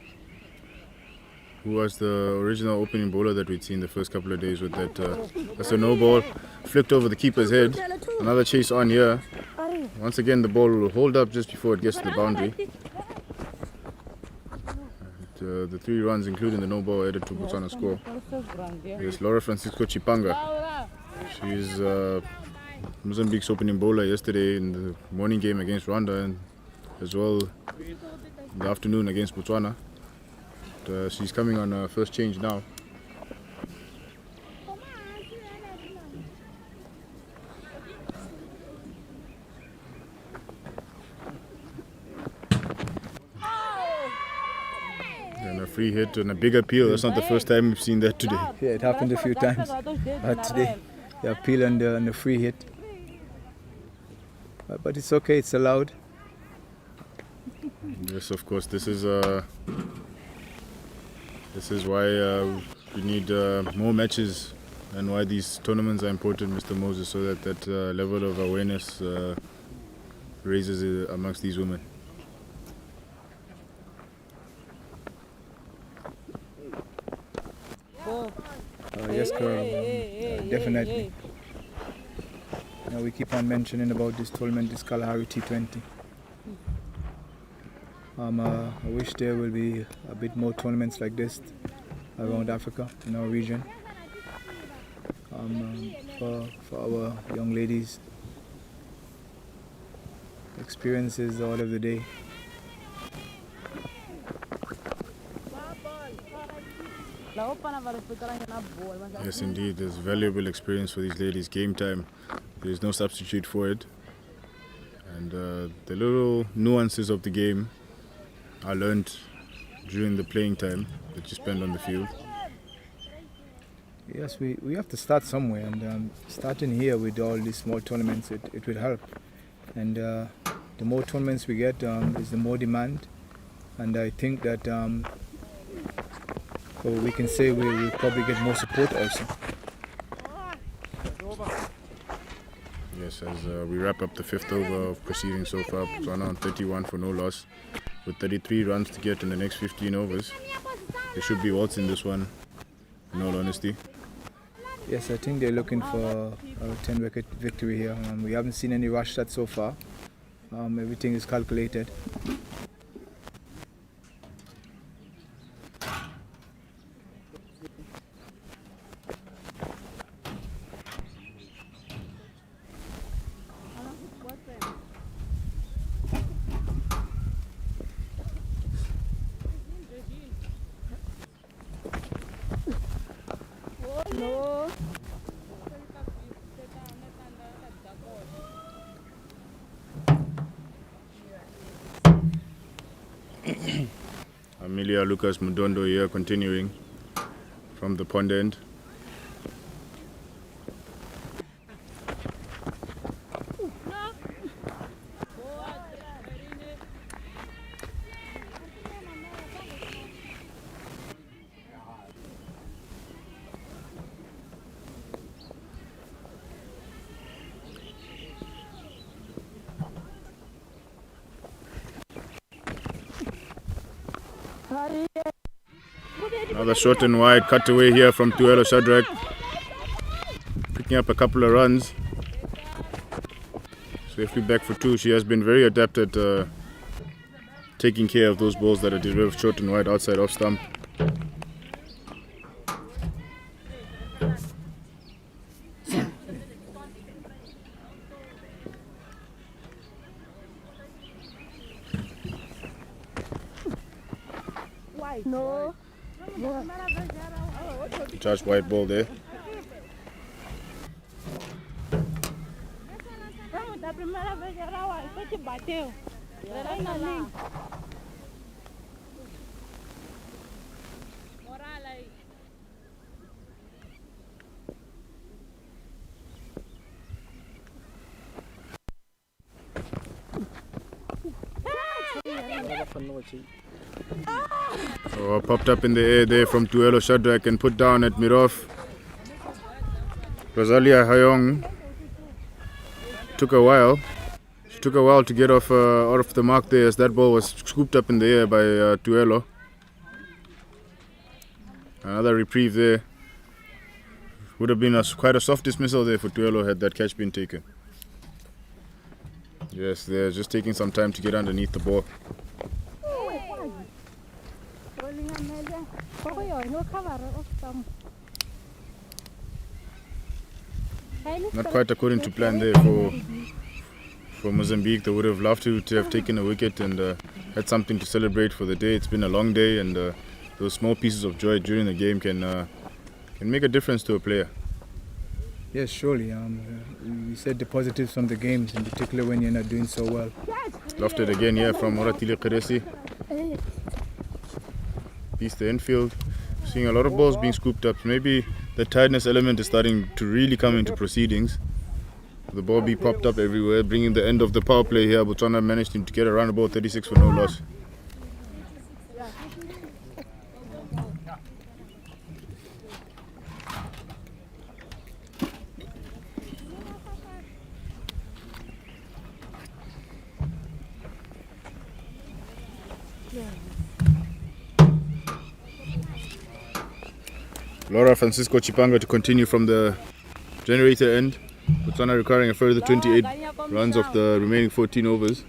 who was the original opening bowler that we'd seen the first couple of days with that's a no ball, flicked over the keeper's head. Another chase on here. Once again, the ball will hold up just before it gets to the boundary. The 3 runs, including the no ball, added to Botswana's score. Yes, Laura Francisco Chipanga. She's Mozambique's opening bowler yesterday in the morning game against Rwanda, and as well in the afternoon against Botswana. She's coming on her first change now. And a free hit and a big appeal. That's not the first time we've seen that today. Yeah, it happened a few times. Today, the appeal and the free hit. But it's okay, it's allowed. Yes, of course. This is why we need more matches, and why these tournaments are important, Mr. Moses, so that level of awareness raises amongst these women. Yes, Carl. definitely. We keep on mentioning about this tournament, this Kalahari T20. I wish there will be a bit more tournaments like this around Africa, in our region, for our young ladies. Experience is the order of the day. Yes, indeed. There's valuable experience for these ladies. Game time, there's no substitute for it. And the little nuances of the game are learned during the playing time that you spend on the field. Yes, we have to start somewhere, and starting here with all these small tournaments, it will help. And the more tournaments we get, is the more demand. And I think that we can say we will probably get more support also. Yes, as we wrap up the 5th over of proceedings so far, Botswana on 31 for no loss, with 33 runs to get in the next 15 overs. They should be waltzing in this one, in all honesty. Yes, I think they're looking for a 10-wicket victory here. We haven't seen any rush shots so far. Everything is calculated. No. Amelia Lucas Mudondo here, continuing from the pond end. Another short and wide cutaway here from Tuelo Shadrack, picking up a couple of runs. Safely back for 2. She has been very adept at taking care of those balls that are delivered short and wide outside off stump. No. Charged white ball there. Oh, popped up in the air there from Tuelo Shadrack and put down at Mirov. Rosalia Hayong took a while. She took a while to get off out of the mark there, as that ball was scooped up in the air by Tuelo. Another reprieve there. Would have been quite a soft dismissal there for Tuelo had that catch been taken. Yes, they're just taking some time to get underneath the ball. Not quite according to plan there for Mozambique. They would have loved to have taken a wicket and had something to celebrate for the day. It's been a long day, and those small pieces of joy during the game can make a difference to a player. Yes, surely. We said the positives from the games, in particular when you're not doing so well. Lofted again here from Oratile Keresi. Piece the infield. Seeing a lot of balls being scooped up. Maybe the tiredness element is starting to really come into proceedings. The ball be popped up everywhere, bringing the end of the power play here. Botswana managed to get around about 36 for no loss. Laura Francisco Chipanga to continue from the generator end. Botswana requiring a further 28 runs of the remaining 14 overs.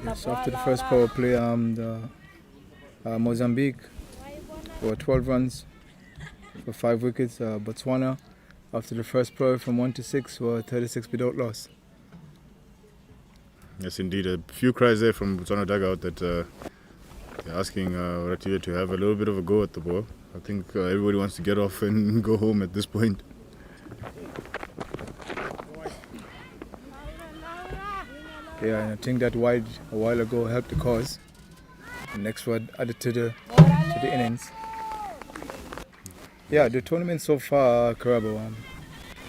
Yes, after the first power play, Mozambique for 12 runs for 5 wickets. Botswana, after the first play from 1 to 6, were 36 without loss. Yes, indeed. A few cries there from Botswana dugout that they're asking Ratia to have a little bit of a go at the ball. I think everybody wants to get off and go home at this point. Yeah, and I think that wide a while ago helped the cause. The next one added to the innings. Yeah, the tournament so far, Karabo,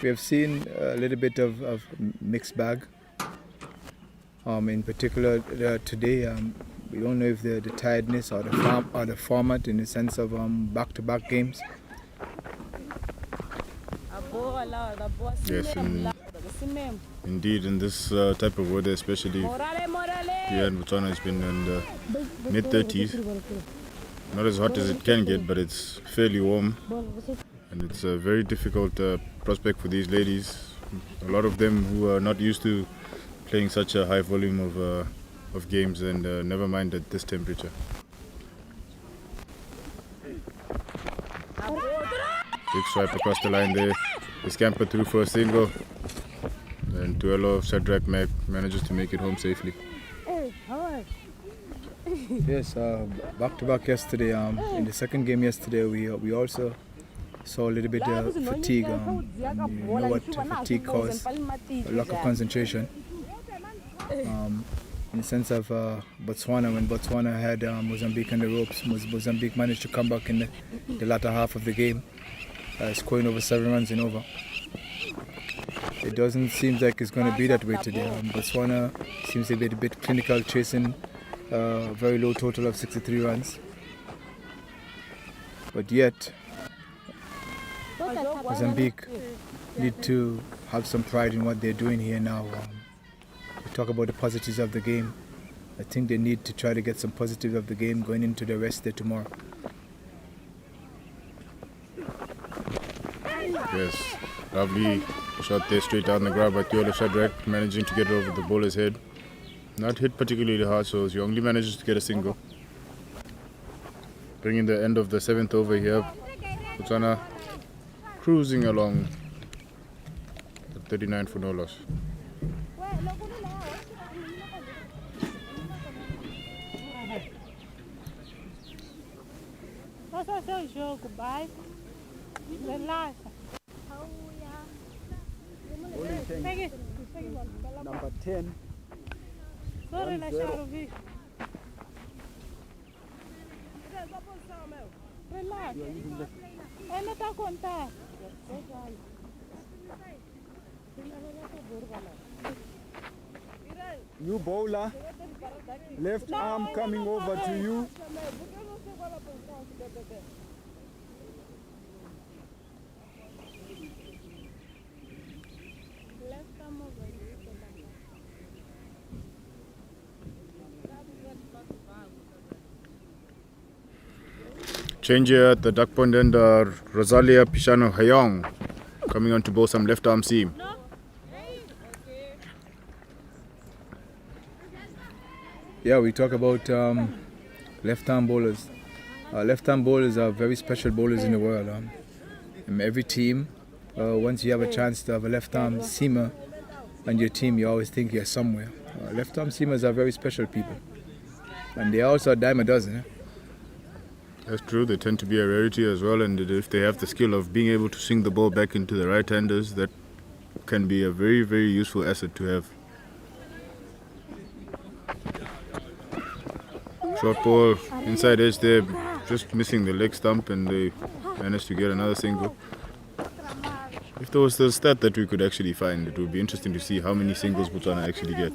we have seen a little bit of mixed bag. In particular, today, we don't know if the tiredness or the format in the sense of back-to-back games. Yes, indeed, in this type of weather, especially here in Botswana, it's been in the mid-30s. Not as hot as it can get, but it's fairly warm, and it's a very difficult prospect for these ladies. A lot of them who are not used to playing such a high volume of games, and never mind at this temperature. Big swipe across the line there. They scamper through for a single, and Tuelo Shadrach manages to make it home safely. Yes, back-to-back yesterday. In the second game yesterday, we also saw a little bit of fatigue. You know what fatigue causes? A lack of concentration. In the sense of Botswana, when Botswana had Mozambique on the ropes, Mozambique managed to come back in the latter half of the game, scoring over 7 runs in over. It doesn't seem like it's going to be that way today. Botswana seems to be a bit clinical, chasing a very low total of 63 runs. But yet, Mozambique need to have some pride in what they're doing here now. We talk about the positives of the game. I think they need to try to get some positives of the game going into the rest day tomorrow. Yes, lovely shot there straight down the grab by Tuelo Shadrach, managing to get it over the bowler's head. Not hit particularly hard, so he only manages to get a single. Bringing the end of the 7th over here, Botswana cruising along at 39 for no loss. Goodbye. Number 10. Sorry, la Sharovi. Relax. Ela tá contar. New bowler. Left arm coming over to you. Change here at the duck pond end, Rosalia Pishano Hayong coming on to bowl some left arm seam. Yeah, we talk about left arm bowlers. Left arm bowlers are very special bowlers in the world. In every team, once you have a chance to have a left arm seamer, and your team, you always think you're somewhere. Left-arm seamers are very special people. And they are also a dime a dozen. That's true. They tend to be a rarity as well, and if they have the skill of being able to swing the ball back into the right-handers, that can be a very, very useful asset to have. Short ball, inside edge there, just missing the leg stump, and they managed to get another single. If there was the stat that we could actually find, it would be interesting to see how many singles Botswana actually get.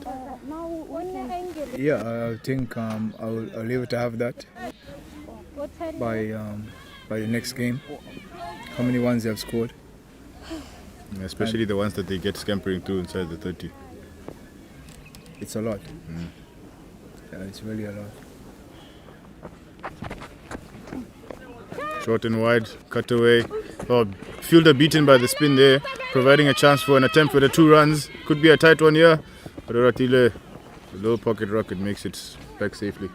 Yeah, I think I'll leave it to have that by the next game. How many ones they have scored? Especially the ones that they get scampering through inside the 30. It's a lot. Yeah, it's really a lot. Short and wide, cut away. Oh, fielder beaten by the spin there, providing a chance for an attempt for the 2 runs. Could be a tight one here, but Oratile, the low pocket rocket, makes it back safely.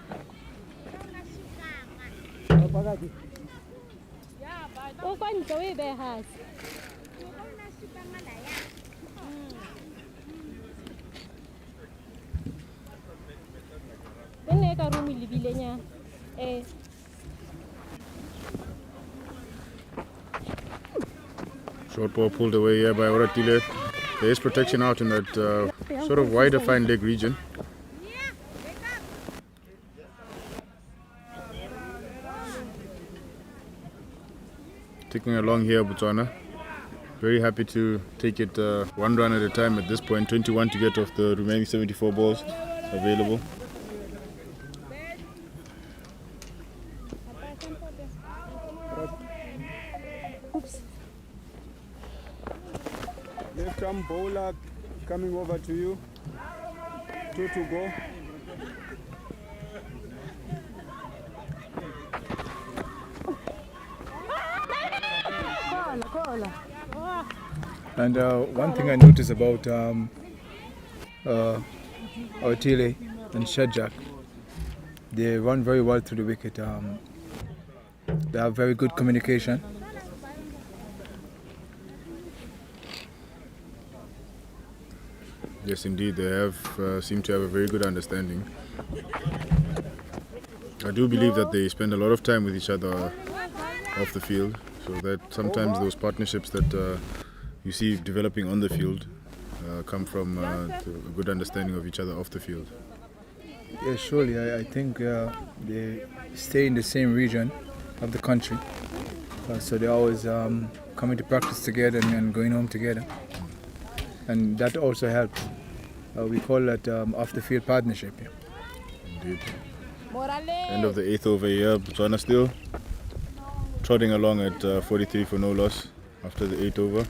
Short ball pulled away here by Oratile. There is protection out in that sort of wider fine leg region. Ticking along here, Botswana. Very happy to take it 1 run at a time at this point. 21 to get off the remaining 74 balls available. Left arm bowler coming over to you. 2 to go. And one thing I noticed about Oratile and Shedjak, they run very well through the wicket. They have very good communication. Yes, indeed, they have seem to have a very good understanding. I do believe that they spend a lot of time with each other off the field, so that sometimes those partnerships that you see developing on the field come from a good understanding of each other off the field. Yeah, surely. I think they stay in the same region of the country, so they're always coming to practice together and going home together, and that also helps. We call that off-the-field partnership. Yeah. Indeed. End of the 8th over here, Botswana still trotting along at 43 for no loss after the 8th over.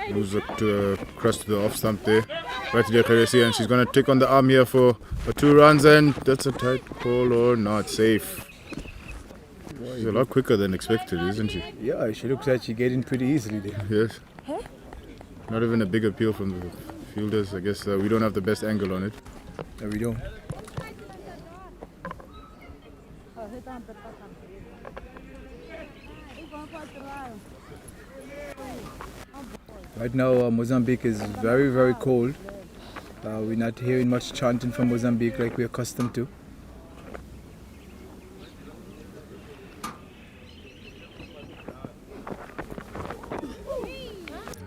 Moves across to the off stump there. Right to the Kalahari, and she's going to take on the arm here for 2 runs, and that's a tight ball or not safe. She's a lot quicker than expected, isn't she? Yeah, she looks like she's getting pretty easily there. Yes. Not even a big appeal from the fielders. I guess we don't have the best angle on it. No, we don't. Right now, Mozambique is very, very cold. We're not hearing much chanting from Mozambique like we're accustomed to.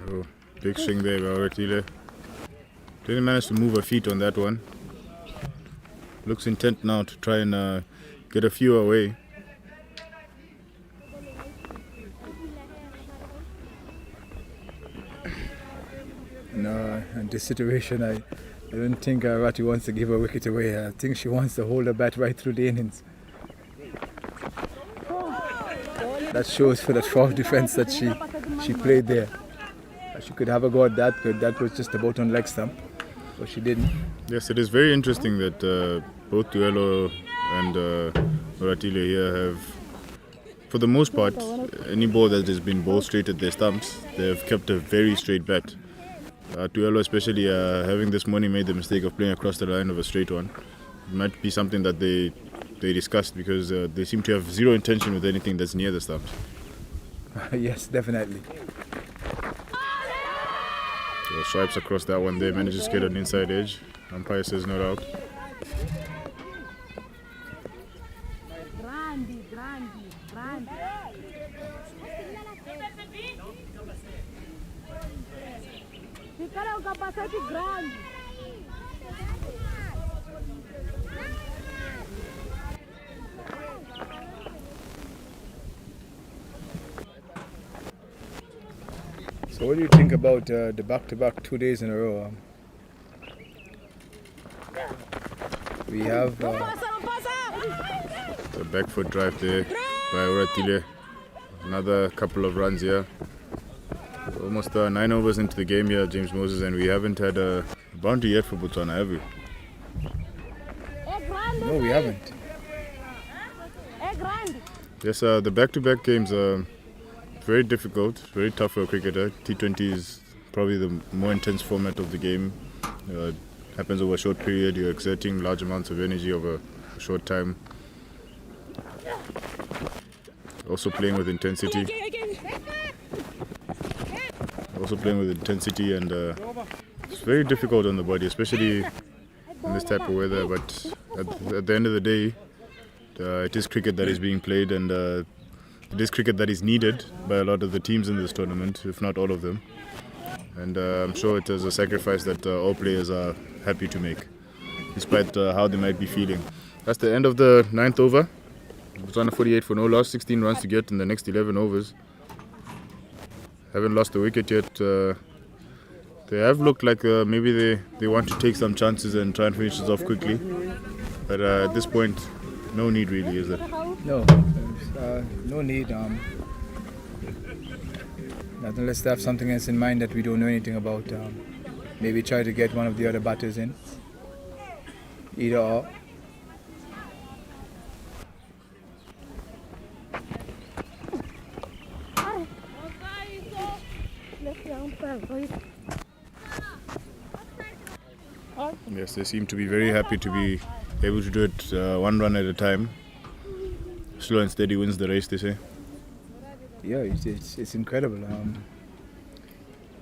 Oh, big swing there by Oratile. Didn't manage to move her feet on that one. Looks intent now to try and get a few away. No, in this situation, I don't think Rati wants to give her wicket away. I think she wants to hold her bat right through the innings. That shows for that foul defense that she played there. She could have a go at that, but that was just about on leg stump, but she didn't. Yes, it is very interesting that both Duelo and Oratile here have for the most part, any ball that has been ball straight at their stumps, they've kept a very straight bat. Tuelo especially having this morning made the mistake of playing across the line of a straight one. It might be something that they discussed because they seem to have zero intention with anything that's near the stumps. Yes, definitely. So stripes across that one there, manages to get an inside edge. Umpire says not out. So what do you think about the back-to-back 2 days in a row? We have The back foot drive there by Oratile. Another couple of runs here. Almost 9 overs into the game here, James Moses, and we haven't had a boundary yet for Botswana, have we? no, we haven't. Yes, the back-to-back games are very difficult, very tough for a cricketer. T20 is probably the more intense format of the game. Happens over a short period, you're exerting large amounts of energy over a short time. Also playing with intensity. And it's very difficult on the body, especially in this type of weather. But at the end of the day, it is cricket that is being played, and it is cricket that is needed by a lot of the teams in this tournament, if not all of them. And I'm sure it is a sacrifice that all players are happy to make, despite how they might be feeling. That's the end of the 9th over. Botswana 48 for no loss, 16 runs to get in the next 11 overs. Haven't lost a wicket yet. They have looked like maybe they want to take some chances and try and finish this off quickly. But at this point, no need really, is there? No, no need. Not unless they have something else in mind that we don't know anything about. Maybe try to get one of the other batters in. Either or. Yes, they seem to be very happy to be able to do it one run at a time. Slow and steady wins the race, they say. Yeah, it's incredible.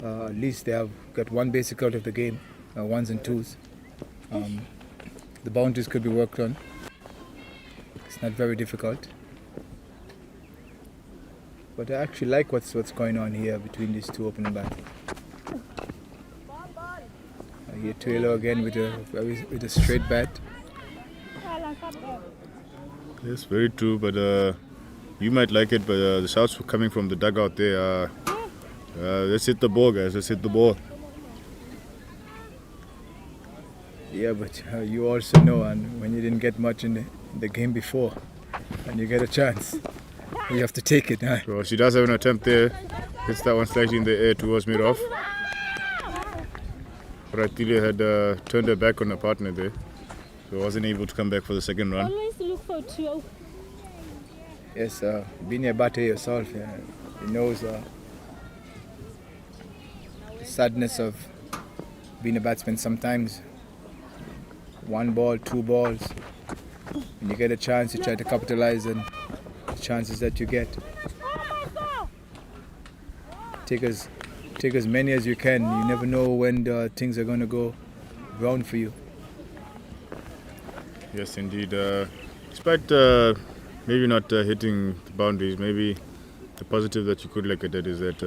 At least they have got one basic out of the game, ones and twos. The boundaries could be worked on. It's not very difficult. But I actually like what's going on here between these two opening bats. Here Tuelo again with a straight bat. Yes, very true, but you might like it, but the shouts coming from the dugout there, let's hit the ball, guys, let's hit the ball. Yeah, but you also know, and when you didn't get much in the game before, and you get a chance, you have to take it. Huh? Well, she does have an attempt there, hits that one slightly in the air towards mid-off. Ratile had turned her back on her partner there, so wasn't able to come back for the second run. Always look for two. Yes, being a batter yourself, you knows the sadness of being a batsman. Sometimes one ball, two balls, when you get a chance, you try to capitalize on the chances that you get. Take as many as you can. You never know when things are going to go wrong for you. Yes, indeed. Despite maybe not hitting the boundaries, maybe the positive that you could look at it is that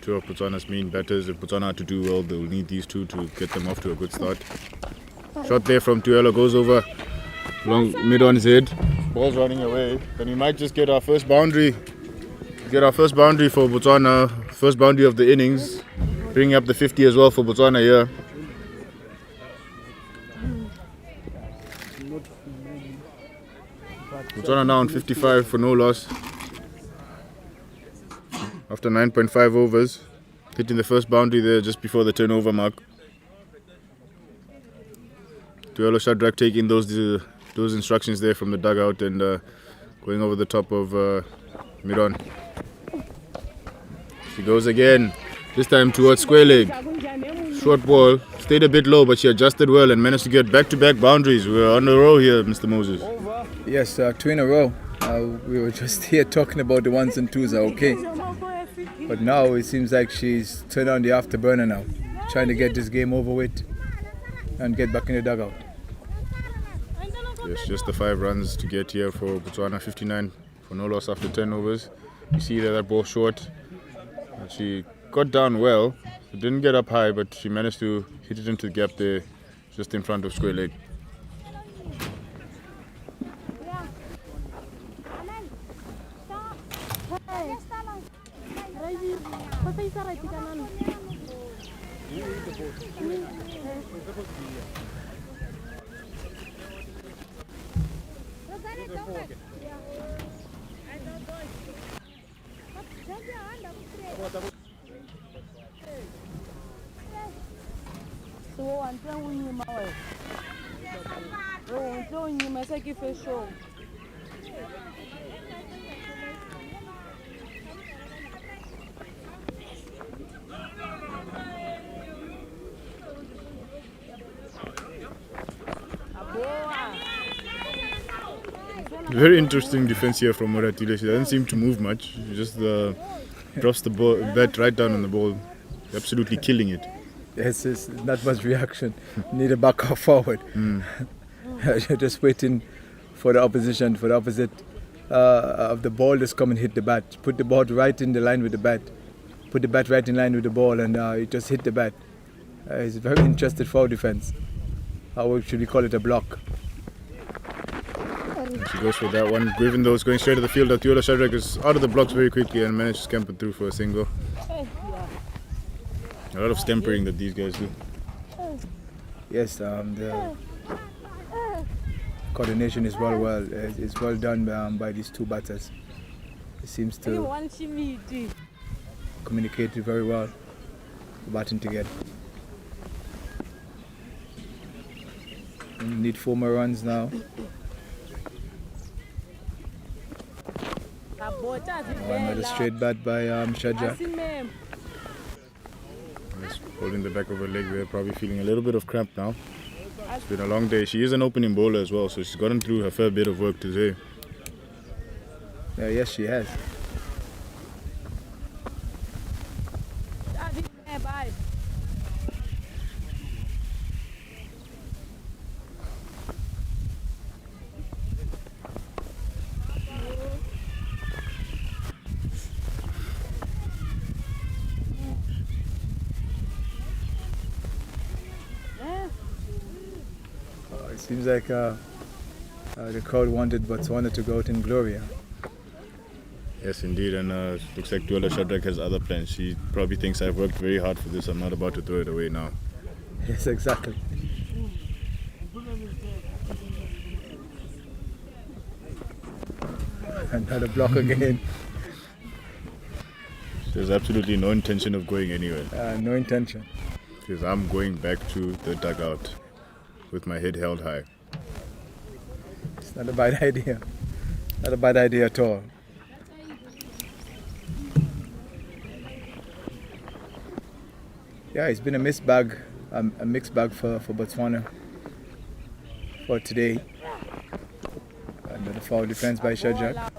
two of Botswana's main batters, if Botswana are to do well, they'll need these two to get them off to a good start. Shot there from Tuelo goes over long mid on his head. Ball's running away. Then we might just get our first boundary. Get our first boundary for Botswana, first boundary of the innings, bringing up the 50 as well for Botswana here. Botswana now on 55 for no loss after 9.5 overs, hitting the first boundary there just before the turnover mark. Tuelo Shadrack taking those instructions there from the dugout and going over the top of Mid-on. She goes again. This time towards square leg. Short ball. Stayed a bit low, but she adjusted well and managed to get back-to-back boundaries. We're on a roll here, Mr. Moses. Yes, 2 in a row. We were just here talking about the 1s and 2s are okay. But now it seems like she's turned on the afterburner now. Trying to get this game over with and get back in the dugout. Yes, just the 5 runs to get here for Botswana. 59 for no loss after 10 overs. You see that ball short. And she got down well. It didn't get up high, but she managed to hit it into the gap there, just in front of square leg. Very interesting defense here from Moratile. She doesn't seem to move much. She just drops the bat right down on the ball, absolutely killing it. Yes, it's not much reaction. Need a back or forward. You're just waiting for the opposition, for the opposite of the ball just come and hit the bat. Put the ball right in the line with the bat. Put the bat right in line with the ball, and it just hit the bat. It's a very interested foul defense. How should we call it, a block? And she goes for that one. Even though it's going straight to the field, Atiola Shadrack is out of the blocks very quickly and managed to scamper through for a single. A lot of stampering that these guys do. Yes, the coordination is well done by these 2 batters. It seems to communicate very well, batting together. We need 4 more runs now. Another straight bat by Shadrack. Just holding the back of her leg there, probably feeling a little bit of cramp now. It's been a long day. She is an opening bowler as well, so she's gotten through her fair bit of work today. Yes, she has. Seems like the crowd wanted Botswana to go out in glory. Yes, indeed, and looks like Atiola Shadrack has other plans. She probably thinks I've worked very hard for this. I'm not about to throw it away now. Yes, exactly. Another block again. There's absolutely no intention of going anywhere. No intention. Because I'm going back to the dugout with my head held high. It's not a bad idea. Not a bad idea at all. Yeah, it's been a mixed bag for Botswana for today. Another foul defense by Shadrack.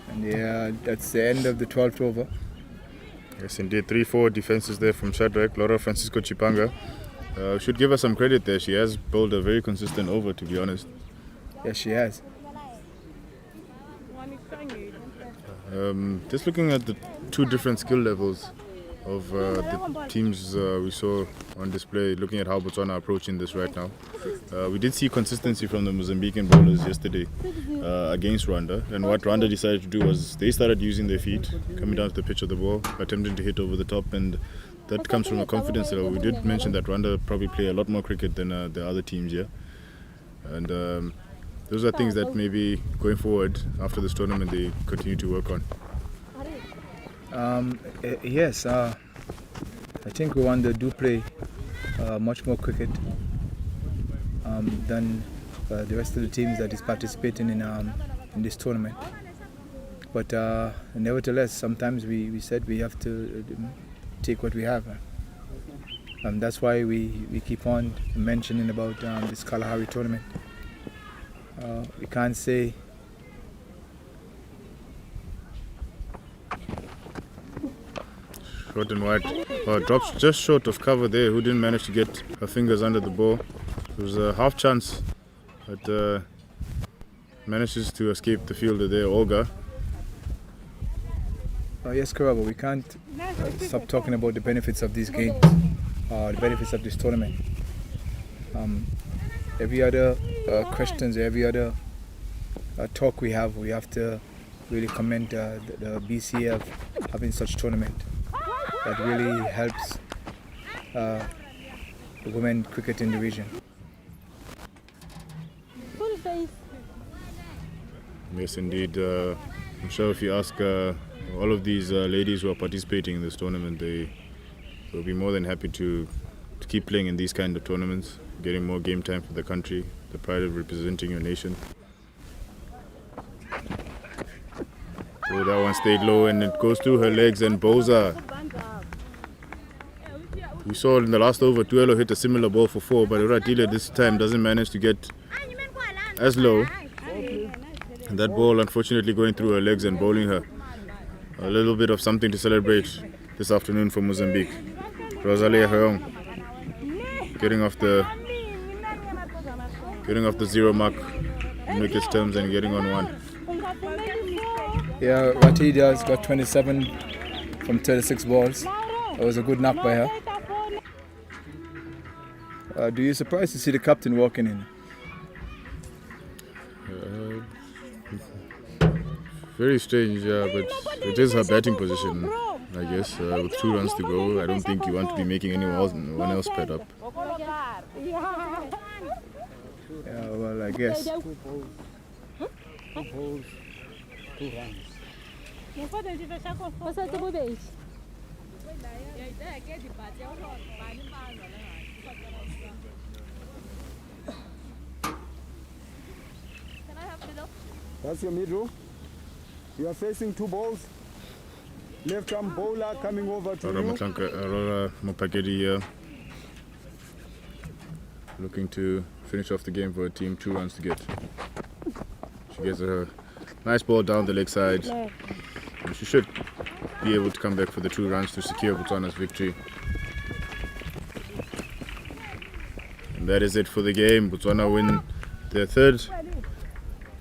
And yeah, that's the end of the 12th over. Yes, indeed. 3-4 defenses there from Shadrack. Laura Francisco Chipanga. Should give her some credit there. She has bowled a very consistent over, to be honest. Yes, she has. Just looking at the 2 different skill levels of the teams we saw on display, looking at how Botswana are approaching this right now. We did see consistency from the Mozambican bowlers yesterday against Rwanda, and what Rwanda decided to do was they started using their feet, coming down to the pitch of the ball, attempting to hit over the top, and that comes from a confidence level. We did mention that Rwanda probably play a lot more cricket than the other teams here, and those are things that maybe going forward after this tournament they continue to work on. Yes, I think Rwanda do play much more cricket than the rest of the teams that is participating in in this tournament. But nevertheless, sometimes we said we have to take what we have. That's why we keep on mentioning about this Kalahari tournament. We can't say Short and wide. Drops just short of cover there. Who didn't manage to get her fingers under the ball. It was a half chance, but manages to escape the fielder there, Olga. yes, Karabo, we can't stop talking about the benefits of these games, the benefits of this tournament. Every other questions, every other talk we have to really commend the BCA of having such tournament that really helps the women cricket in the region. Yes, indeed. I'm sure if you ask all of these ladies who are participating in this tournament, they will be more than happy to keep playing in these kind of tournaments, getting more game time for the country, the pride of representing your nation. Oh, that one stayed low and it goes through her legs, and Boza. We saw in the last over, Tuelo hit a similar ball for 4, but Uratile this time doesn't manage to get as low. And that ball unfortunately going through her legs and bowling her. A little bit of something to celebrate this afternoon for Mozambique. Rosalia Heong getting off the 0 mark in wickets terms and getting on 1. Yeah, Ratida's got 27 from 36 balls. That was a good knock by her. Do you surprised to see the captain walking in? Very strange, but it is her batting position, I guess. With 2 runs to go, I don't think you want to be making anyone else pad up. Yeah, well, I guess. 2 balls, 2 runs. Não podem te fechar com força. Você tem um beijo. That's your middle. You are facing 2 balls. Left arm bowler coming over to you. Aurora Mopakedi here, looking to finish off the game for her team. 2 runs to get. She gets a nice ball down the leg side. And she should be able to come back for the 2 runs to secure Botswana's victory. And that is it for the game. Botswana win their 3rd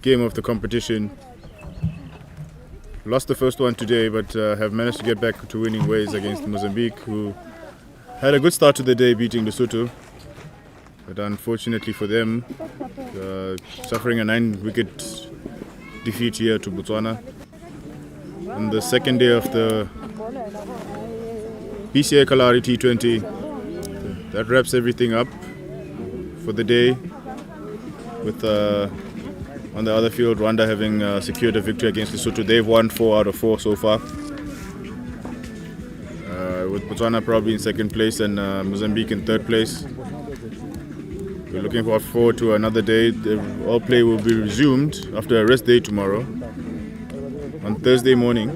game of the competition. Lost the first one today, but have managed to get back to winning ways against Mozambique, who had a good start to the day, beating Lesotho. But unfortunately for them, suffering a 9-wicket defeat here to Botswana. On the second day of the BCA Kalahari T20, that wraps everything up for the day, with on the other field, Rwanda having secured a victory against Lesotho. They've won 4 out of 4 so far, with Botswana probably in 2nd place and Mozambique in 3rd place. We're looking forward to another day. All play will be resumed after a rest day tomorrow, on Thursday morning,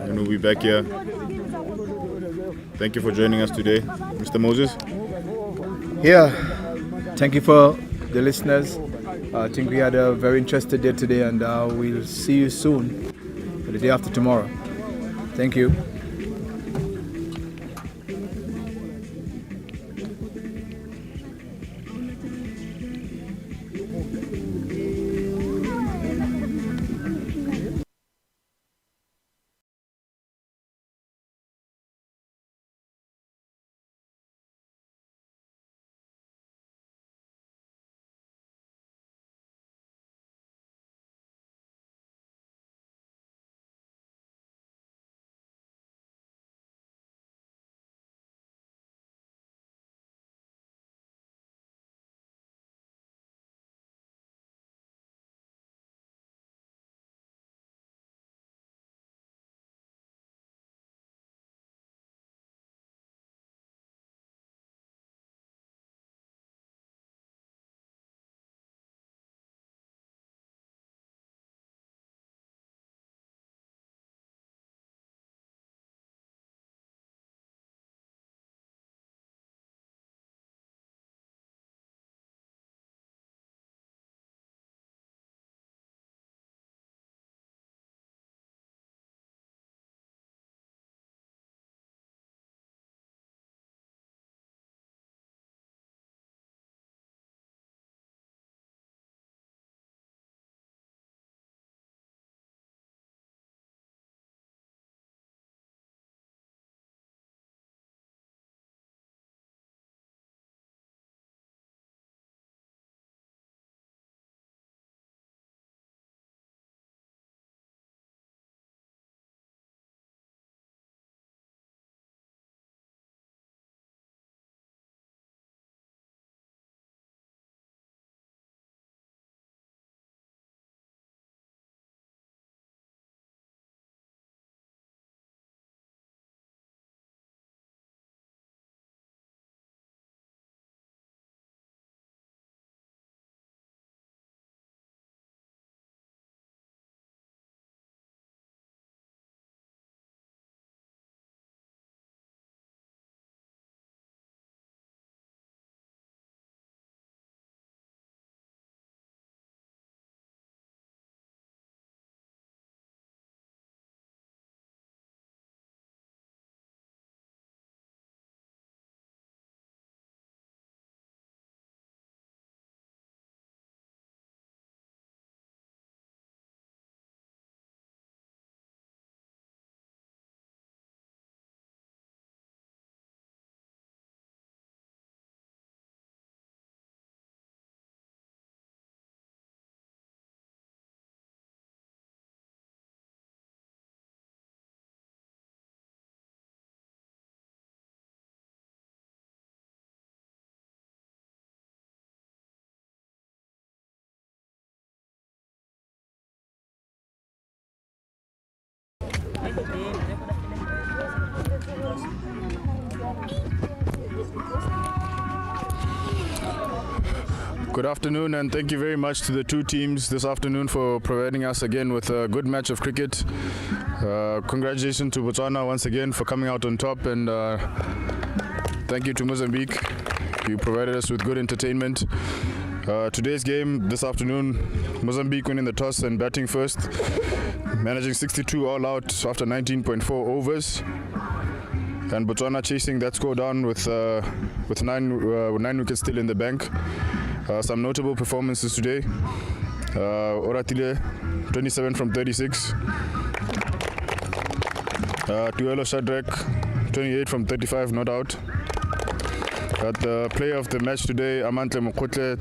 and we'll be back here. Thank you for joining us today, Mr. Moses. Yeah, thank you for the listeners. I think we had a very interesting day today, and we'll see you soon, the day after tomorrow. Thank you. Good afternoon, and thank you very much to the two teams this afternoon for providing us again with a good match of cricket. Congratulations to Botswana once again for coming out on top, and thank you to Mozambique. You provided us with good entertainment. Today's game this afternoon, Mozambique winning the toss and batting first, managing 62 all out after 19.4 overs, and Botswana chasing that score down with nine wickets still in the bank. Some notable performances today. Oratile, 27 from 36. Tuelo Shadrack, 28 from 35, not out. The player of the match today, Amantle Mokhotle,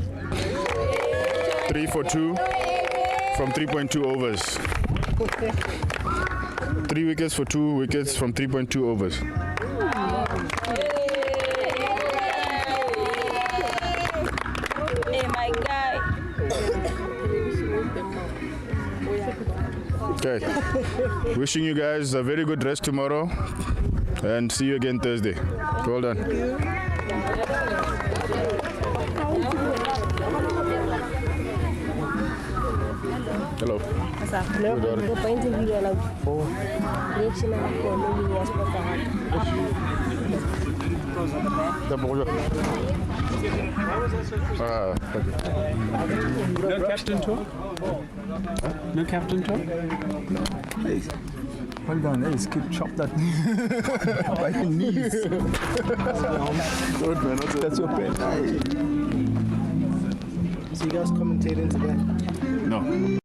3 for 2 from 3.2 overs. 3 wickets for 2 wickets from 3.2 overs. Okay. Wishing you guys a very good rest tomorrow and see you again Thursday. Well done. Hello. No captain talk? No captain talk? Hey, well done. Hey, skip, chop that by your knees. Good man, that's your pen. So you guys commentating today? No.